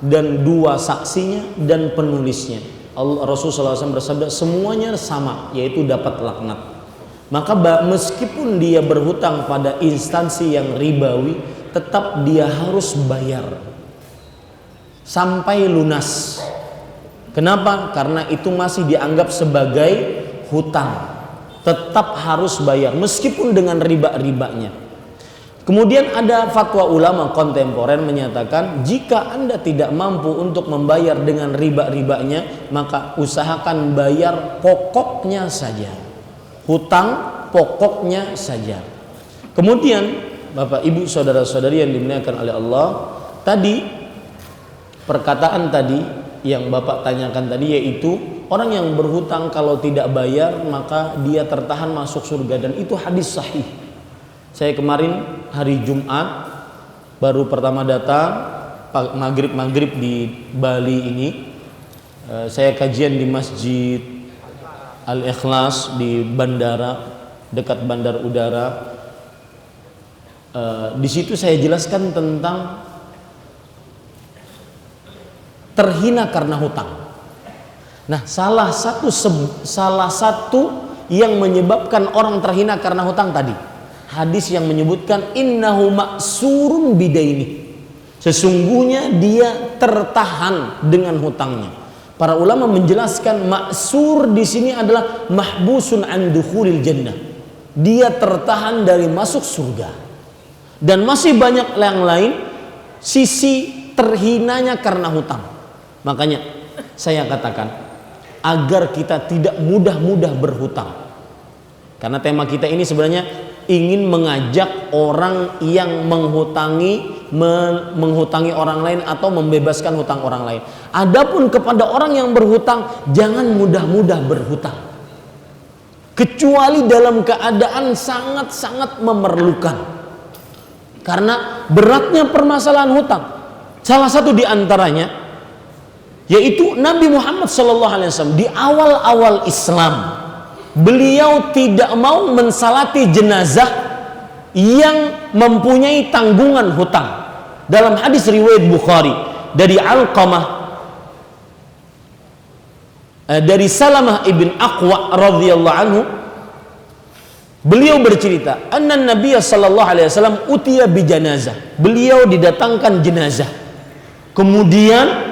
S2: dan dua saksinya dan penulisnya. Rasulullah SAW bersabda, semuanya sama, yaitu dapat laknat. Maka meskipun dia berhutang pada instansi yang ribawi, tetap dia harus bayar sampai lunas. Kenapa? Karena itu masih dianggap sebagai hutang. Tetap harus bayar meskipun dengan riba-ribanya. Kemudian ada fatwa ulama kontemporer menyatakan, jika Anda tidak mampu untuk membayar dengan riba-ribanya, maka usahakan bayar pokoknya saja. Hutang pokoknya saja. Kemudian Bapak Ibu saudara-saudari yang dimuliakan oleh Allah, tadi perkataan tadi yang Bapak tanyakan tadi, yaitu orang yang berhutang kalau tidak bayar maka dia tertahan masuk surga, dan itu hadis sahih. Saya kemarin hari Jumat baru pertama datang maghrib di Bali ini. Saya kajian di Masjid Al-Ikhlas di bandara, dekat bandar udara. Di situ saya jelaskan tentang terhina karena hutang. Nah, salah satu yang menyebabkan orang terhina karena hutang tadi, hadis yang menyebutkan innahu ma'surun bidaini, sesungguhnya dia tertahan dengan hutangnya. Para ulama menjelaskan ma'sur di sini adalah mahbusun an dukhulil jannah, dia tertahan dari masuk surga. Dan masih banyak yang lain sisi terhinanya karena hutang. Makanya saya katakan agar kita tidak mudah-mudah berhutang, karena tema kita ini sebenarnya ingin mengajak orang yang menghutangi orang lain atau membebaskan hutang orang lain. Adapun kepada orang yang berhutang, jangan mudah-mudah berhutang kecuali dalam keadaan sangat-sangat memerlukan. Karena beratnya permasalahan hutang, salah satu di antaranya yaitu Nabi Muhammad SAW di awal-awal Islam, beliau tidak mau mensalati jenazah yang mempunyai tanggungan hutang. Dalam hadis riwayat Bukhari dari Alqamah dari Salamah ibn Aqwa radhiyallahu anhu, beliau bercerita, anna Nabiy sallallahu alaihi wasallam utiya bi janazah. Beliau didatangkan jenazah. Kemudian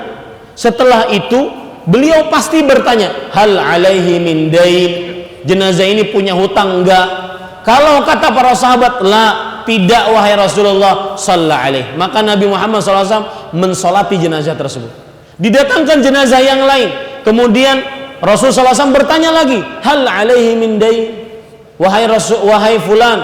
S2: setelah itu beliau pasti bertanya, hal alaihi min dain, jenazah ini punya hutang enggak? Kalau kata para sahabat, la, tidak wahai Rasulullah sallallahu alaihi, maka Nabi Muhammad SAW mensolati jenazah tersebut. Didatangkan jenazah yang lain, kemudian Rasulullah SAW bertanya lagi, hal alaihi min dain, wahai fulan,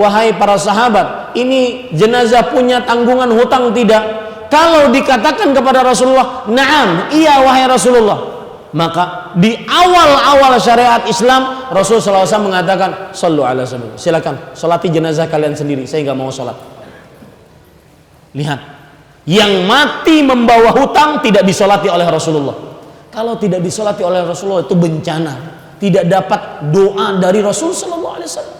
S2: wahai para sahabat, ini jenazah punya tanggungan hutang tidak? Kalau dikatakan kepada Rasulullah, na'am, iya wahai Rasulullah, maka di awal-awal syariat Islam Rasulullah SAW mengatakan, sallu ala sabi, silakan salati jenazah kalian sendiri, saya nggak mau salat. Lihat, yang mati membawa hutang tidak disolati oleh Rasulullah. Kalau tidak disolati oleh Rasulullah itu bencana, tidak dapat doa dari Rasul Sallallahu Alaihi Wasallam.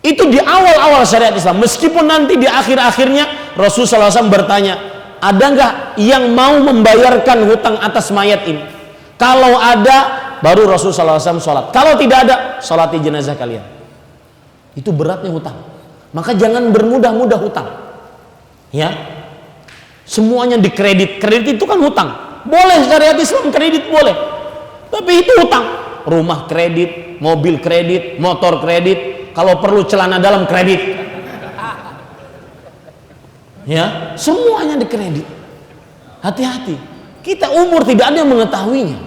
S2: Itu di awal-awal syariat Islam. Meskipun nanti di akhir-akhirnya Rasulullah SAW bertanya, ada nggak yang mau membayarkan hutang atas mayat ini? Kalau ada, baru Rasulullah SAW sholat. Kalau tidak ada, sholati jenazah kalian. Itu beratnya hutang. Maka jangan bermudah-mudah hutang. Ya, semuanya dikredit. Kredit itu kan hutang. Boleh syariat Islam kredit boleh, tapi itu hutang. Rumah kredit, mobil kredit, motor kredit. Kalau perlu celana dalam kredit, ya, semuanya dikredit. Hati-hati, kita umur tidak ada yang mengetahuinya.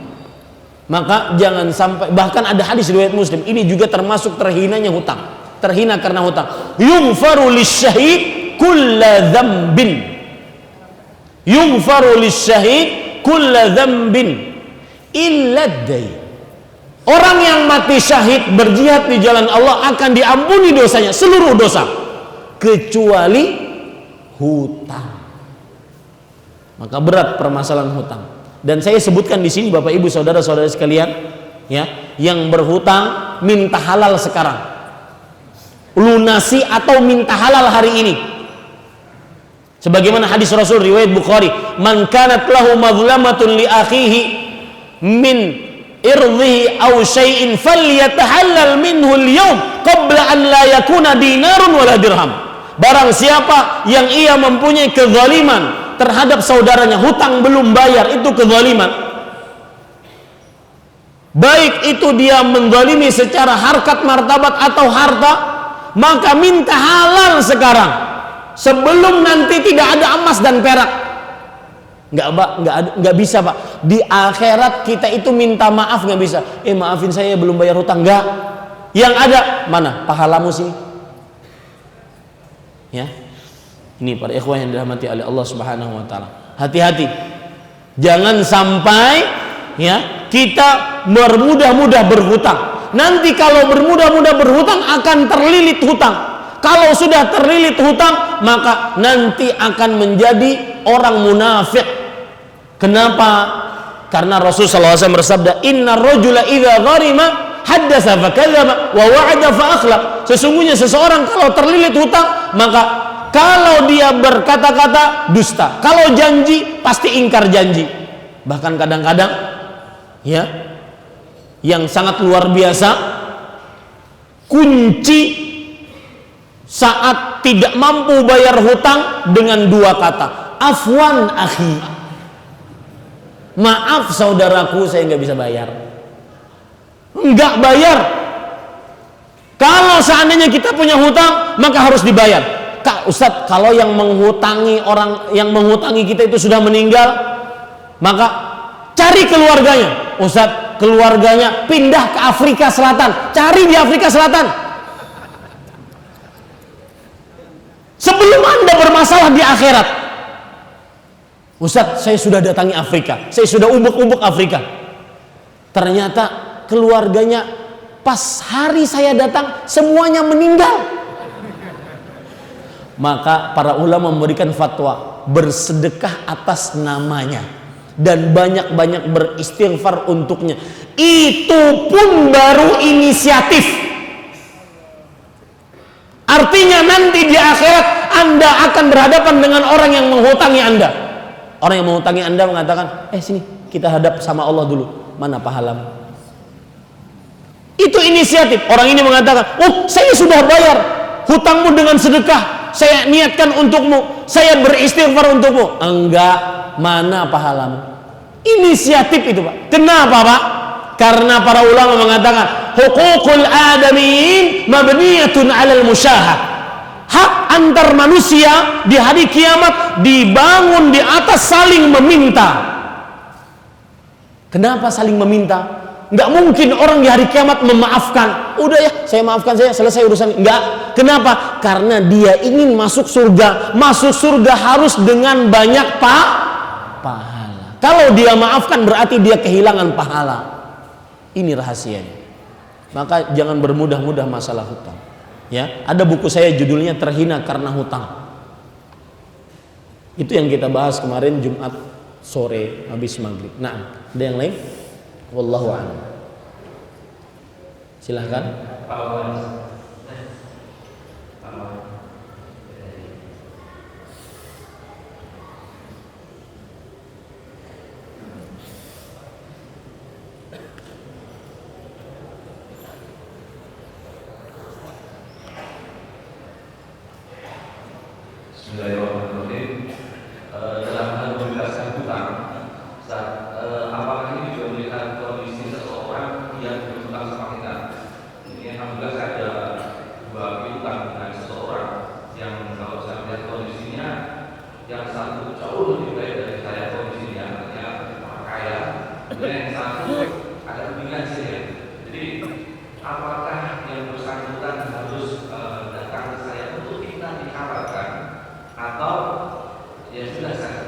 S2: Maka jangan sampai, bahkan ada hadis riwayat Muslim, ini juga termasuk terhinanya hutang. Terhina karena hutang. Yughfaru lisyahid kulla dzambin. Yughfaru lisyahid kulla dzambin illa dain. Orang yang mati syahid berjihad di jalan Allah akan diampuni dosanya, seluruh dosa kecuali hutang. Maka berat permasalahan hutang. Dan saya sebutkan di sini Bapak Ibu saudara-saudara sekalian, ya, yang berhutang minta halal sekarang. Lunasi atau minta halal hari ini. Sebagaimana hadis Rasul riwayat Bukhari, "Man kanat lahu mazlamatun li akhihi min irdhihi aw syai'in falyatahallal minhu al-yawm qabla an la yakuna dinarun wala dirham." Barang siapa yang ia mempunyai kezaliman terhadap saudaranya, hutang belum bayar, itu kezaliman. Baik itu dia menzalimi secara harkat martabat atau harta, maka minta halal sekarang sebelum nanti tidak ada emas dan perak. Nggak bisa Pak. Di akhirat kita itu minta maaf nggak bisa. Maafin saya belum bayar hutang, nggak. Yang ada mana pahalamu sih? Ya, ini para ikhwah yang dirahmati oleh Allah Subhanahu Wa Taala. Hati-hati, jangan sampai ya kita bermudah-mudah berhutang. Nanti kalau bermudah-mudah berhutang akan terlilit hutang. kalau sudah terlilit hutang maka nanti akan menjadi orang munafik. Kenapa? Karena Rasulullah SAW bersabda, inna rajula idza gharima haddatsa fa kadzaba wa wa'ada fa akhlaq. Sesungguhnya seseorang kalau terlilit hutang maka kalau dia berkata-kata dusta, kalau janji pasti ingkar janji. Bahkan kadang-kadang ya yang sangat luar biasa, kunci saat tidak mampu bayar hutang dengan dua kata, afwan akhi, maaf saudaraku saya nggak bisa bayar. Nggak bayar. Kalau seandainya kita punya hutang maka harus dibayar. Kak Ustadz, kalau yang menghutangi orang yang menghutangi kita itu sudah meninggal, maka cari keluarganya. Ustadz, keluarganya pindah ke Afrika Selatan, cari di Afrika Selatan. Sebelum Anda bermasalah di akhirat. Ustadz, saya sudah datangi Afrika, saya sudah ubek-ubek Afrika. Ternyata keluarganya pas hari saya datang semuanya meninggal. Maka para ulama memberikan fatwa, bersedekah atas namanya dan banyak-banyak beristighfar untuknya. Itu pun baru inisiatif. Artinya nanti di akhirat Anda akan berhadapan dengan orang yang menghutangi Anda. Orang yang menghutangi Anda mengatakan, sini kita hadap sama Allah dulu, mana pahalamu? Itu inisiatif. Orang ini mengatakan, saya sudah bayar hutangmu dengan sedekah, saya niatkan untukmu, saya beristighfar untukmu. Enggak, mana pahalamu? Inisiatif itu Pak. Kenapa Pak? Karena para ulama mengatakan hukukul adamin mabniyatun alal musyahad. Hak antar manusia di hari kiamat dibangun di atas saling meminta. Kenapa saling meminta? Nggak mungkin orang di hari kiamat memaafkan. Udah ya, saya maafkan, saya selesai urusan. Nggak. Kenapa? Karena dia ingin masuk surga. Masuk surga harus dengan banyak pahala. Kalau dia maafkan berarti dia kehilangan pahala. Ini rahasianya. Maka jangan bermudah-mudah masalah hutang. Ya, ada buku saya judulnya Terhina Karena Hutang. Itu yang kita bahas kemarin Jumat sore habis maghrib. Nah, ada yang lain? Wallahu a'lam. Silahkan.
S4: Bismillahirrahmanirrahim. Dalam hal membebaskan hutang, apakah ini juga melihat kondisi seseorang yang berhutang sama kita? Ini alhamdulillah saya ada 2 piutang dengan seseorang yang kalau saya melihat kondisinya, yang satu jauh lebih baik dari saya kondisinya, artinya kaya, dan yang satu ada kebingungan sih ya. Jadi apakah yang bersangkutan harus datang ke saya untuk kita dikabarkan, atau ya sudah saya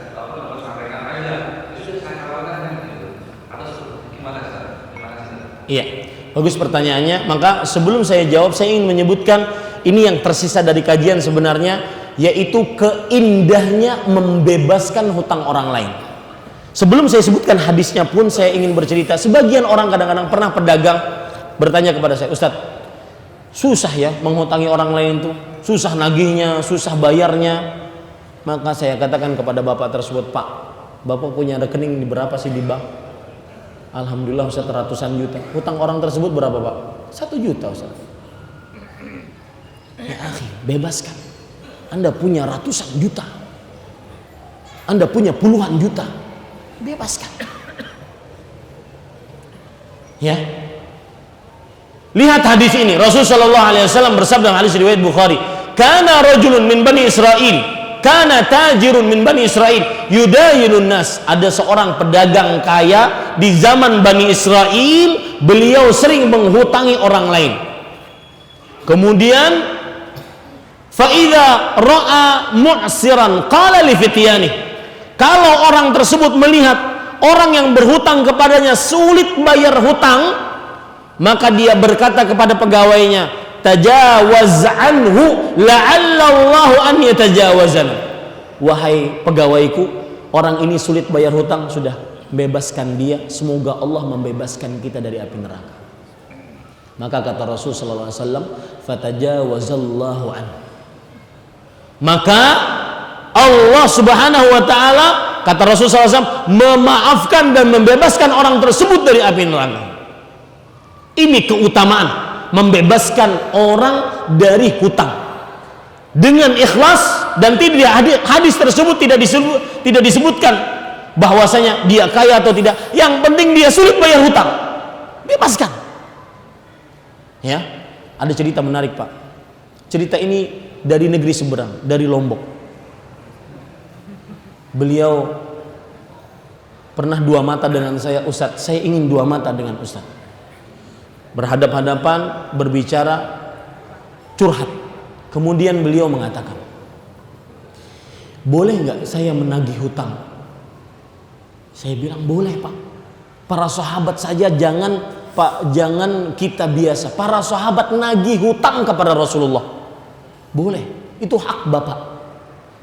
S4: sampaikan aja, ya sudah saya kabarkan gitu, atau gimana sih?
S2: Iya, bagus pertanyaannya. Maka sebelum saya jawab, saya ingin menyebutkan ini yang tersisa dari kajian sebenarnya, yaitu keindahnya membebaskan hutang orang lain. Sebelum saya sebutkan hadisnya pun saya ingin bercerita. Sebagian orang kadang-kadang pernah pedagang bertanya kepada saya, Ustadz, susah ya menghutangi orang lain tuh, susah nagihnya, susah bayarnya. Maka saya katakan kepada bapak tersebut, Pak, bapak punya rekening di berapa sih di bank? Alhamdulillah Ustaz, ratusan juta. Hutang orang tersebut berapa Pak? 1 juta Ustaz. Ya akhi, bebaskan. Anda punya ratusan juta, Anda punya puluhan juta, bebaskan. Ya, lihat hadis ini. Rasulullah SAW bersabda dalam hadis riwayat Bukhari, kana rajulun min bani Israel, kana tajirun min bani Israel yudayinun nas. Ada seorang pedagang kaya di zaman Bani Israel, beliau sering menghutangi orang lain. Kemudian fa idza ra'a mu'siran qala li fityani, kalau orang tersebut melihat orang yang berhutang kepadanya sulit bayar hutang, maka dia berkata kepada pegawainya, tajawaz anhu la'alla Allahu an yatajawazana. Wahai pegawaiku, orang ini sulit bayar hutang, sudah bebaskan dia, semoga Allah membebaskan kita dari api neraka. Maka kata Rasul sallallahu alaihi wasallam, fatajawazallahu an. Maka Allah Subhanahu wa taala, kata Rasul sallallahu alaihi wasallam, memaafkan dan membebaskan orang tersebut dari api neraka. Ini keutamaan membebaskan orang dari hutang dengan ikhlas, dan tidak hadis tersebut tidak disebutkan bahwasanya dia kaya atau tidak. Yang penting dia sulit bayar hutang, bebaskan. Ya, ada cerita menarik Pak. Cerita ini dari negeri seberang, dari Lombok. Beliau pernah dua mata dengan saya, Ustadz, saya ingin dua mata dengan Ustadz. Berhadap-hadapan, berbicara, curhat. Kemudian beliau mengatakan, boleh nggak saya menagih hutang? Saya bilang boleh Pak. Para sahabat saja jangan Pak, jangan kita biasa. Para sahabat nagih hutang kepada Rasulullah. Boleh, itu hak Bapak.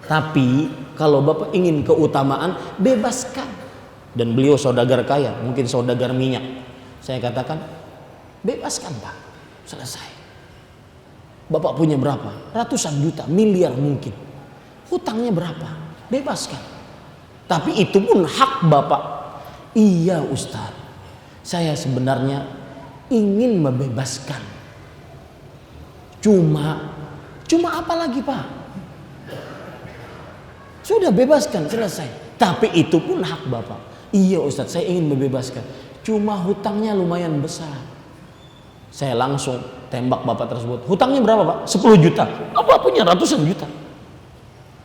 S2: Tapi kalau Bapak ingin keutamaan, bebaskan. Dan beliau saudagar kaya, mungkin saudagar minyak. Saya katakan, bebaskan Pak, selesai. Bapak punya berapa? Ratusan juta, miliar mungkin. Hutangnya berapa? Bebaskan. Tapi itu pun hak Bapak. Iya Ustaz, saya sebenarnya ingin membebaskan. Cuma apa lagi Pak? Sudah bebaskan, selesai. Tapi itu pun hak Bapak. Iya Ustaz, saya ingin membebaskan. Cuma hutangnya lumayan besar. Saya langsung tembak Bapak tersebut. Hutangnya berapa Pak? 10 juta. Bapak punya ratusan juta.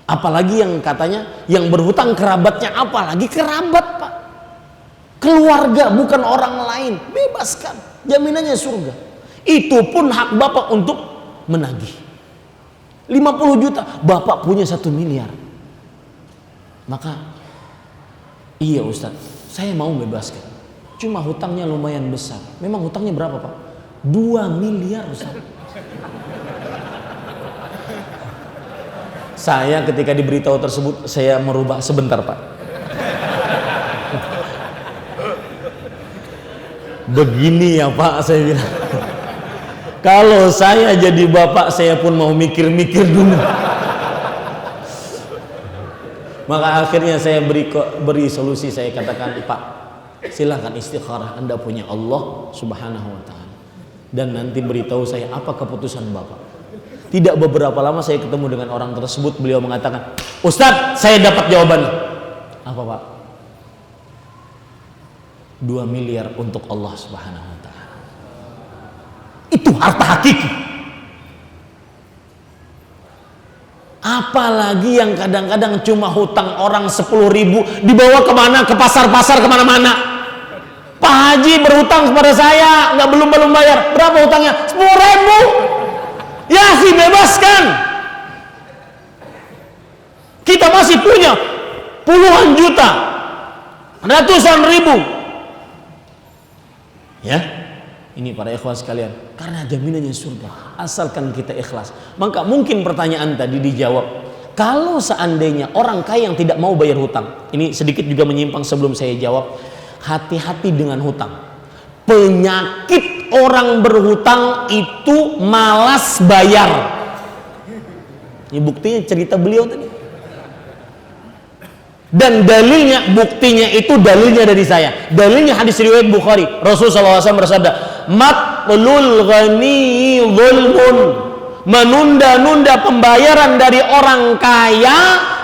S2: Apalagi yang katanya yang berhutang kerabatnya, apalagi kerabat Pak. Keluarga, bukan orang lain. Bebaskan. Jaminannya surga. Itu pun hak Bapak untuk menagih. 50 juta. Bapak punya 1 miliar. Maka iya Ustaz, saya mau bebaskan. Cuma hutangnya lumayan besar. Memang hutangnya berapa Pak? 2 miliar Ustaz. Saya ketika diberitahu tersebut, saya merubah sebentar Pak. Begini ya Pak, saya bilang. Kalau saya jadi Bapak, saya pun mau mikir-mikir dulu. Maka akhirnya saya beri solusi. Saya katakan, Pak, silahkan istikharah, Anda punya Allah Subhanahu wa ta'ala, dan nanti beritahu saya apa keputusan Bapak. Tidak beberapa lama saya ketemu dengan orang tersebut. Beliau mengatakan, Ustadz, saya dapat jawabannya. Apa Pak? 2 miliar untuk Allah Subhanahu wa ta'ala. Itu harta hakiki. Apalagi yang kadang-kadang cuma hutang orang 10.000 dibawa kemana, ke pasar-pasar, kemana-mana. Pak Haji berhutang kepada saya, nggak belum bayar. Berapa hutangnya? 10.000. Ya sih, bebaskan. Kita masih punya puluhan juta, ratusan ribu. Ya, ini para ikhwan sekalian, karena jaminannya surga asalkan kita ikhlas. Maka mungkin pertanyaan tadi dijawab, kalau seandainya orang kaya yang tidak mau bayar hutang. Ini sedikit juga menyimpang sebelum saya jawab. Hati-hati dengan hutang. Penyakit orang berhutang itu malas bayar. Ini buktinya cerita beliau tadi. Dan dalilnya, buktinya itu dalilnya dari saya. Dalilnya hadis riwayat Bukhari. Rasulullah SAW bersabda, matlul ghani zulmun. Menunda-nunda pembayaran dari orang kaya,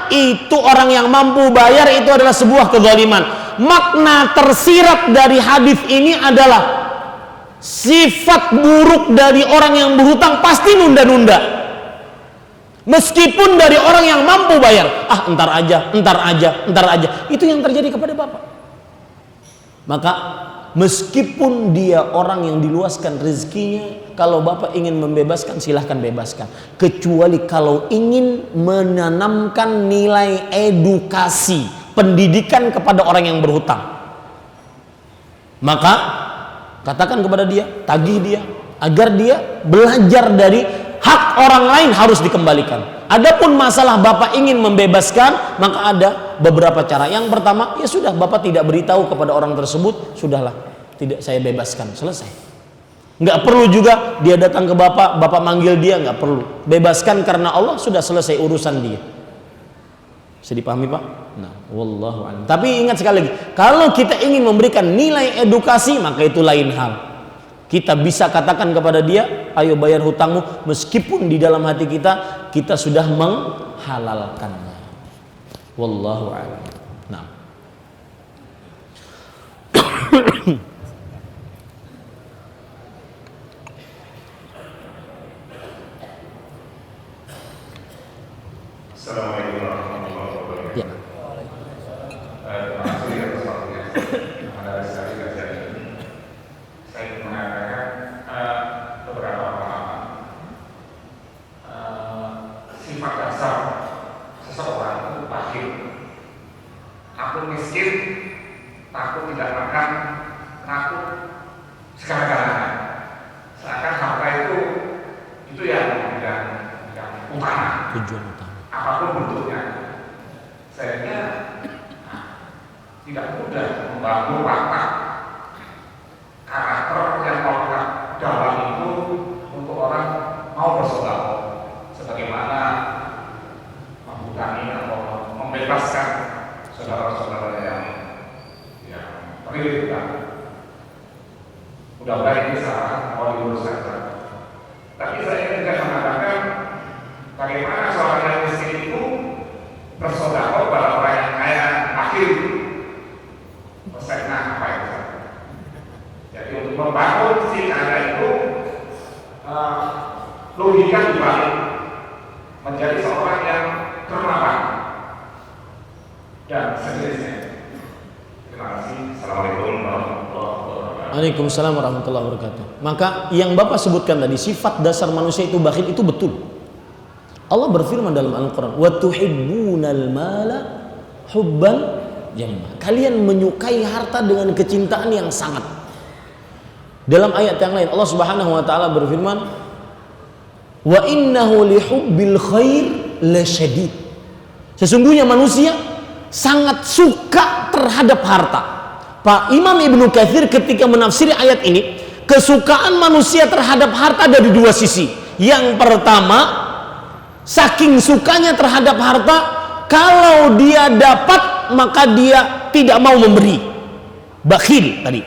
S2: itu orang yang mampu bayar, itu adalah sebuah kezaliman. Makna tersirat dari hadis ini adalah sifat buruk dari orang yang berhutang pasti nunda-nunda. Meskipun dari orang yang mampu bayar, entar aja. Itu yang terjadi kepada Bapak. Maka meskipun dia orang yang diluaskan rezekinya, kalau Bapak ingin membebaskan, silahkan bebaskan. Kecuali kalau ingin menanamkan nilai edukasi, pendidikan kepada orang yang berhutang, maka katakan kepada dia, tagih dia, agar dia belajar dari hak orang lain harus dikembalikan. Adapun masalah bapak ingin membebaskan, maka ada beberapa cara. Yang pertama, ya sudah, bapak tidak beritahu kepada orang tersebut, sudahlah, tidak, saya bebaskan, selesai. Nggak perlu juga dia datang ke bapak, bapak manggil dia, nggak perlu. Bebaskan karena Allah, sudah selesai urusan dia. Bisa dipahami Pak? Nah, wallahu a'lam. Tapi ingat sekali lagi, kalau kita ingin memberikan nilai edukasi, maka itu lain hal. Kita bisa katakan kepada dia, ayo bayar hutangmu, meskipun di dalam hati kita sudah menghalalkannya. Wallahu a'lam. Nah.
S3: Assalamualaikum warahmatullahi wabarakatuh.
S2: Ya.
S3: Terima kasih atas waktunya. Menarik sekali kajian ini. Saya ingin mengatakan beberapa pengalaman. Sifat dasar seseorang itu bakhil. Takut miskin, takut tidak makan, takut segala-galanya. Seakan harta itu yang utama.
S2: Tujuan utama.
S3: Apapun bentuknya, sehingga tidak mudah membangun watak karakter yang melekat dalam itu untuk orang mau bersedekah, sebagaimana membukangi atau membebaskan saudara-saudara yang terlibat. Mudah-mudahan ini salah mau diluruskan. Tapi saya ingin juga mengatakan bagaimana seorang yang miskin itu bersedekah kepada orang yang kaya akhir persenah apa itu. Jadi untuk membangun si kaya itu logika dibalik menjadi seorang yang dermawan dan sejenisnya. Terima kasih. Assalamualaikum warahmatullahi wabarakatuh.
S2: Waalaikumsalam warahmatullahi wabarakatuh. Maka yang Bapak sebutkan tadi, sifat dasar manusia itu bakhil, itu betul. Allah berfirman dalam Al-Quran, wa tuhibbunal mala hubban jamma. Kalian menyukai harta dengan kecintaan yang sangat. Dalam ayat yang lain Allah Subhanahu wa taala berfirman, wa innahu lihubbil khair lasyadid. Sesungguhnya manusia sangat suka terhadap harta. Pak Imam Ibnu Katsir ketika menafsiri ayat ini, kesukaan manusia terhadap harta dari dua sisi. Yang pertama, saking sukanya terhadap harta, kalau dia dapat maka dia tidak mau memberi, bakhil tadi.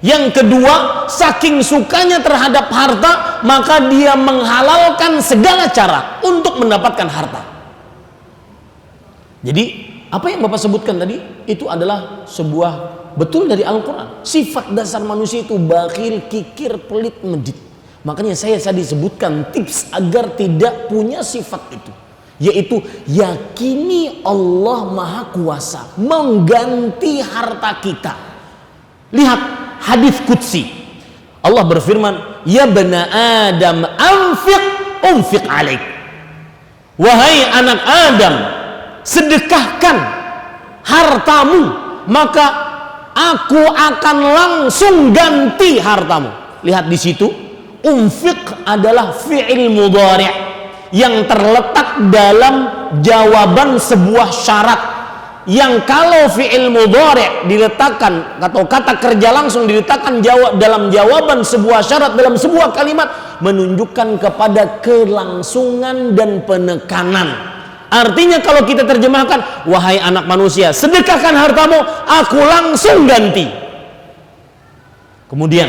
S2: Yang kedua, saking sukanya terhadap harta, maka dia menghalalkan segala cara untuk mendapatkan harta. Jadi apa yang Bapak sebutkan tadi itu adalah sebuah betul dari Al-Quran. Sifat dasar manusia itu bakhil, kikir, pelit, medit. Makanya saya tadi sebutkan tips agar tidak punya sifat itu, yaitu yakini Allah Maha Kuasa mengganti harta kita. Lihat hadis qudsi, Allah berfirman, ya bani Adam anfiq unfiq alaik. Wahai anak Adam, sedekahkan hartamu, maka aku akan langsung ganti hartamu. Lihat di situ, unfiq adalah fi'il mudhari' yang terletak dalam jawaban sebuah syarat, yang kalau fi'il mudhari' diletakkan atau kata kerja langsung diletakkan dalam jawaban sebuah syarat dalam sebuah kalimat, menunjukkan kepada kelangsungan dan penekanan. Artinya kalau kita terjemahkan, wahai anak manusia, sedekahkan hartamu, aku langsung ganti. Kemudian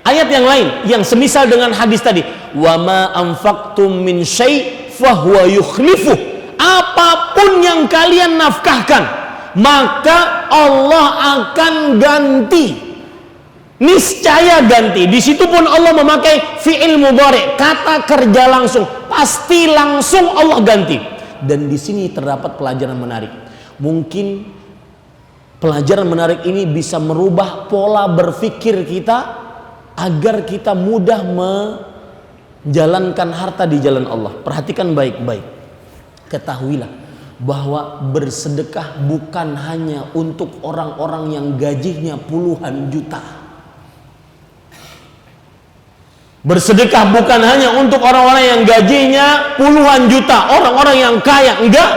S2: ayat yang lain yang semisal dengan hadis tadi, wa ma anfaqtum min syai' fahuwa yukhlifuh. Apapun yang kalian nafkahkan, maka Allah akan ganti. Niscaya ganti. Di situ pun Allah memakai fi'il mudhari', kata kerja langsung, pasti langsung Allah ganti. Dan di sini terdapat pelajaran menarik. Mungkin pelajaran menarik ini bisa merubah pola berpikir kita agar kita mudah menjalankan harta di jalan Allah. Perhatikan baik-baik. Ketahuilah bahwa bersedekah bukan hanya untuk orang-orang yang gajinya puluhan juta. Bersedekah bukan hanya untuk orang-orang yang gajinya puluhan juta, orang-orang yang kaya, enggak.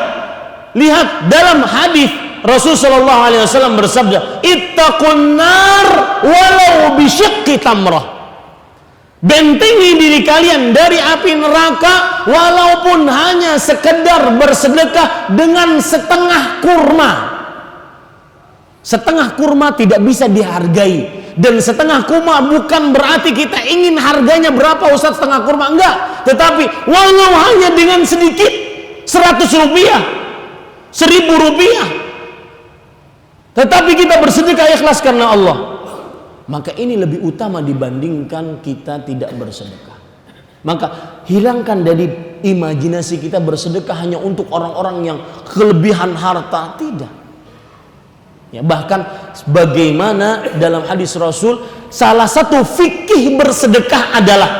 S2: Lihat dalam hadis Rasulullah SAW bersabda, "Ittaqun nar walau bisyiqqi tamrah." Bentengi diri kalian dari api neraka walaupun hanya sekedar bersedekah dengan setengah kurma. Setengah kurma tidak bisa dihargai. Dan setengah kurma bukan berarti kita ingin harganya berapa Ustaz setengah kurma, enggak. Tetapi walau hanya dengan sedikit, 100 rupiah, 1000 rupiah, tetapi kita bersedekah ikhlas karena Allah, maka ini lebih utama dibandingkan kita tidak bersedekah. Maka hilangkan dari imajinasi kita bersedekah hanya untuk orang-orang yang kelebihan harta, tidak. Ya, bahkan bagaimana dalam hadis Rasul, salah satu fikih bersedekah adalah,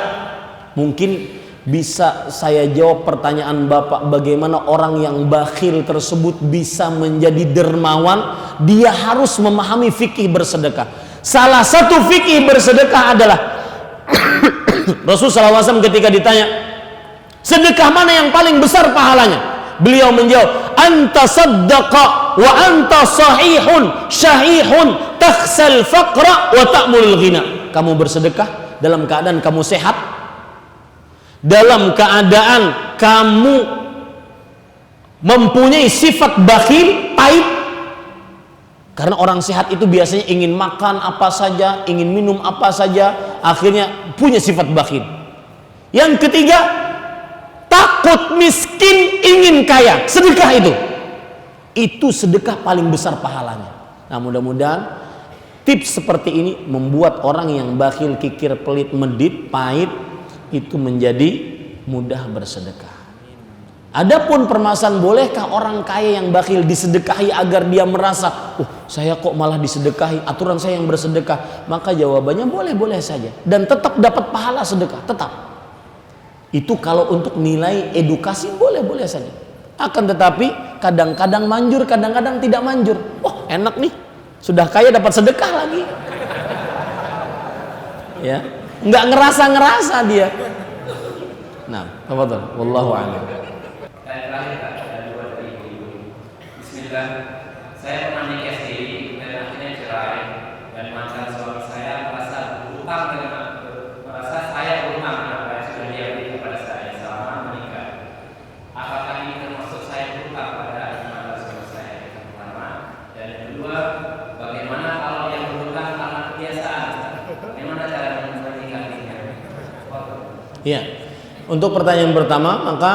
S2: mungkin bisa saya jawab pertanyaan Bapak, bagaimana orang yang bakhil tersebut bisa menjadi dermawan? Dia harus memahami fikih bersedekah. Salah satu fikih bersedekah adalah Rasulullah SAW ketika ditanya, sedekah mana yang paling besar pahalanya? Beliau menjawab, anta saddaqa wa anta sahihun syahihun takhsal faqra wa ta'mulul ghina. Kamu bersedekah dalam keadaan kamu sehat, dalam keadaan kamu mempunyai sifat bakhil, pahit. Karena orang sehat itu biasanya ingin makan apa saja, ingin minum apa saja, akhirnya punya sifat bakhil. Yang ketiga, takut miskin, ingin kaya. Sedekah itu sedekah paling besar pahalanya. Nah, mudah-mudahan tips seperti ini membuat orang yang bakhil, kikir, pelit, medit, pahit itu menjadi mudah bersedekah. Adapun permasalahan, bolehkah orang kaya yang bakhil disedekahi agar dia merasa, saya kok malah disedekahi, aturan saya yang bersedekah? Maka jawabannya boleh-boleh saja dan tetap dapat pahala sedekah, tetap. Itu kalau untuk nilai edukasi boleh-boleh saja. Akan tetapi kadang-kadang manjur, kadang-kadang tidak manjur. Oh, enak nih, sudah kaya dapat sedekah lagi. Ya, nggak ngerasa dia. Nah, apa tuh? Wallahu a'lam.
S4: Terakhir ada dua dari ibu. Bismillah. Saya pernah nikah sendiri dan akhirnya cerai, dan mantan suami saya merasa saya berhutang apa yang sudah dia beri kepada saya selama menikah. Apakah ini termasuk saya berhutang pada mantan suami saya yang pertama? Dan yang kedua, bagaimana kalau yang berhutang karena kebiasaan? Bagaimana cara menyikapinya?
S2: Iya. Untuk pertanyaan pertama, maka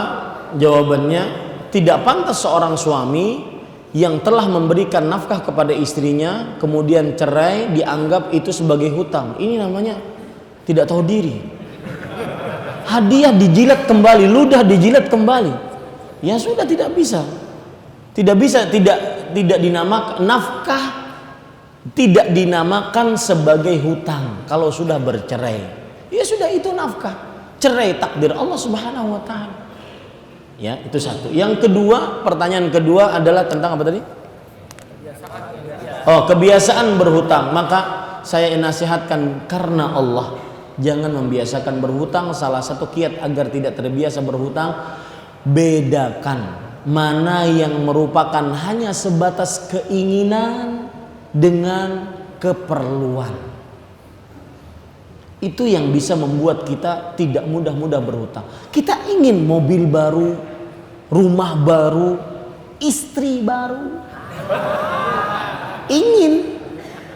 S2: jawabannya, tidak pantas seorang suami yang telah memberikan nafkah kepada istrinya kemudian cerai dianggap itu sebagai hutang. Ini namanya tidak tahu diri. Hadiah dijilat kembali, ludah dijilat kembali. Ya sudah, tidak bisa. Tidak dinamakan nafkah, tidak dinamakan sebagai hutang kalau sudah bercerai. Ya sudah, itu nafkah. Cerai takdir Allah Subhanahu wa taala. Ya, itu satu. Yang kedua, pertanyaan kedua adalah tentang apa tadi? Oh, kebiasaan berhutang. Maka saya nasihatkan karena Allah, jangan membiasakan berhutang. Salah satu kiat agar tidak terbiasa berhutang, bedakan mana yang merupakan hanya sebatas keinginan dengan keperluan. Itu yang bisa membuat kita tidak mudah-mudah berhutang. Kita ingin mobil baru, rumah baru, istri baru, ingin,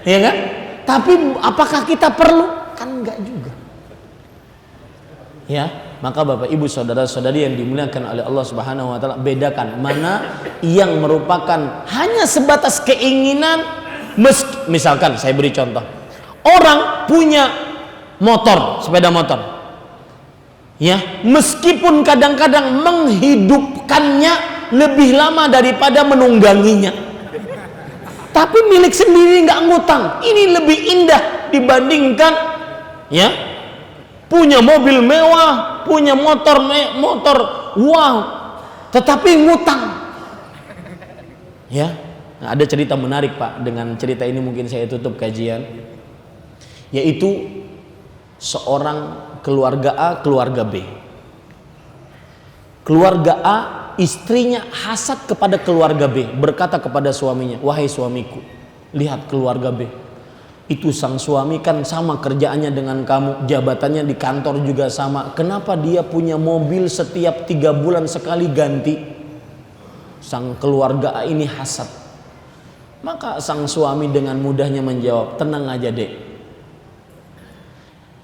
S2: ya kan? Tapi apakah kita perlu? Kan enggak juga. Ya, maka Bapak Ibu saudara-saudari yang dimuliakan oleh Allah Subhanahu wa taala, bedakan mana yang merupakan hanya sebatas keinginan. Misalkan saya beri contoh. Orang punya motor, sepeda motor. Ya, meskipun kadang-kadang menghidupkannya lebih lama daripada menungganginya. Tapi milik sendiri nggak ngutang. Ini lebih indah dibandingkan ya punya mobil mewah, punya motor wow, tetapi ngutang. Ya, nah, ada cerita menarik Pak. Dengan cerita ini mungkin saya tutup kajian, yaitu seorang keluarga A, keluarga B. Keluarga A, istrinya hasad kepada keluarga B, berkata kepada suaminya, wahai suamiku, lihat keluarga B. Itu sang suami kan sama kerjaannya dengan kamu, jabatannya di kantor juga sama. Kenapa dia punya mobil setiap 3 bulan sekali ganti? Sang keluarga A ini hasad. Maka sang suami dengan mudahnya menjawab, tenang aja dek.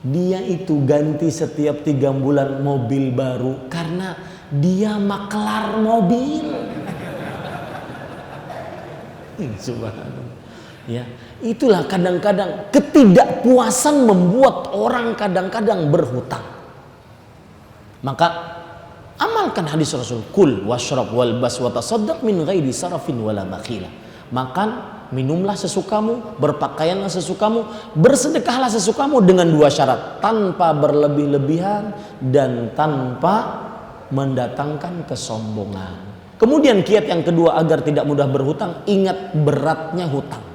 S2: Dia itu ganti setiap 3 bulan mobil baru karena dia maklar mobil. Subhanallah. Ya, itulah kadang-kadang ketidakpuasan membuat orang kadang-kadang berhutang. Maka amalkan hadis Rasul, kul washrab walbas wa tasaddaq min ghairi sarafin wala makhila. Makan, minumlah sesukamu, berpakaianlah sesukamu, bersedekahlah sesukamu dengan 2 syarat, tanpa berlebih-lebihan dan tanpa mendatangkan kesombongan. Kemudian kiat yang kedua agar tidak mudah berhutang, ingat beratnya hutang.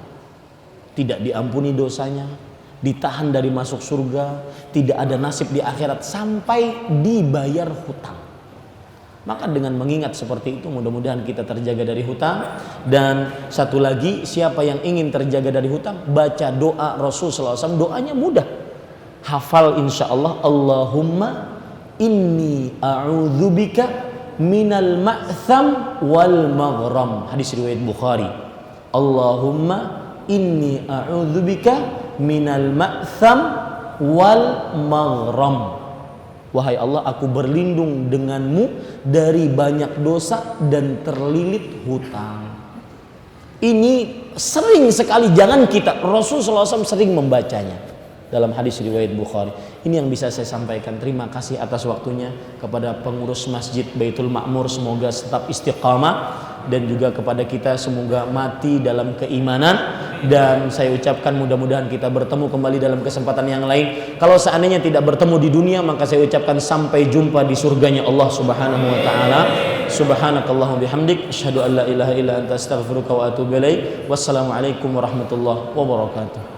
S2: Tidak diampuni dosanya, ditahan dari masuk surga, tidak ada nasib di akhirat sampai dibayar hutang. Maka dengan mengingat seperti itu mudah-mudahan kita terjaga dari hutang. Dan satu lagi, siapa yang ingin terjaga dari hutang, baca doa Rasul SAW. Doanya mudah, hafal insyaallah. Allahumma inni a'udzubika minal ma'tham wal maghram. Hadis riwayat Bukhari. Allahumma inni a'udzubika minal ma'tham wal maghram. Wahai Allah, aku berlindung denganmu dari banyak dosa dan terlilit hutang. Ini sering sekali, jangan kita, Rasulullah SAW sering membacanya dalam hadis riwayat Bukhari. Ini yang bisa saya sampaikan. Terima kasih atas waktunya kepada pengurus Masjid Baitul Ma'mur, semoga tetap istiqamah, dan juga kepada kita semoga mati dalam keimanan. Dan saya ucapkan mudah-mudahan kita bertemu kembali dalam kesempatan yang lain. Kalau seandainya tidak bertemu di dunia, maka saya ucapkan sampai jumpa di surganya Allah Subhanahu wa taala. Subhanakallahumma bihamdik, asyhadu an la ilaha illa anta astaghfiruka wa atubu ilaik. Wassalamualaikum warahmatullahi wabarakatuh.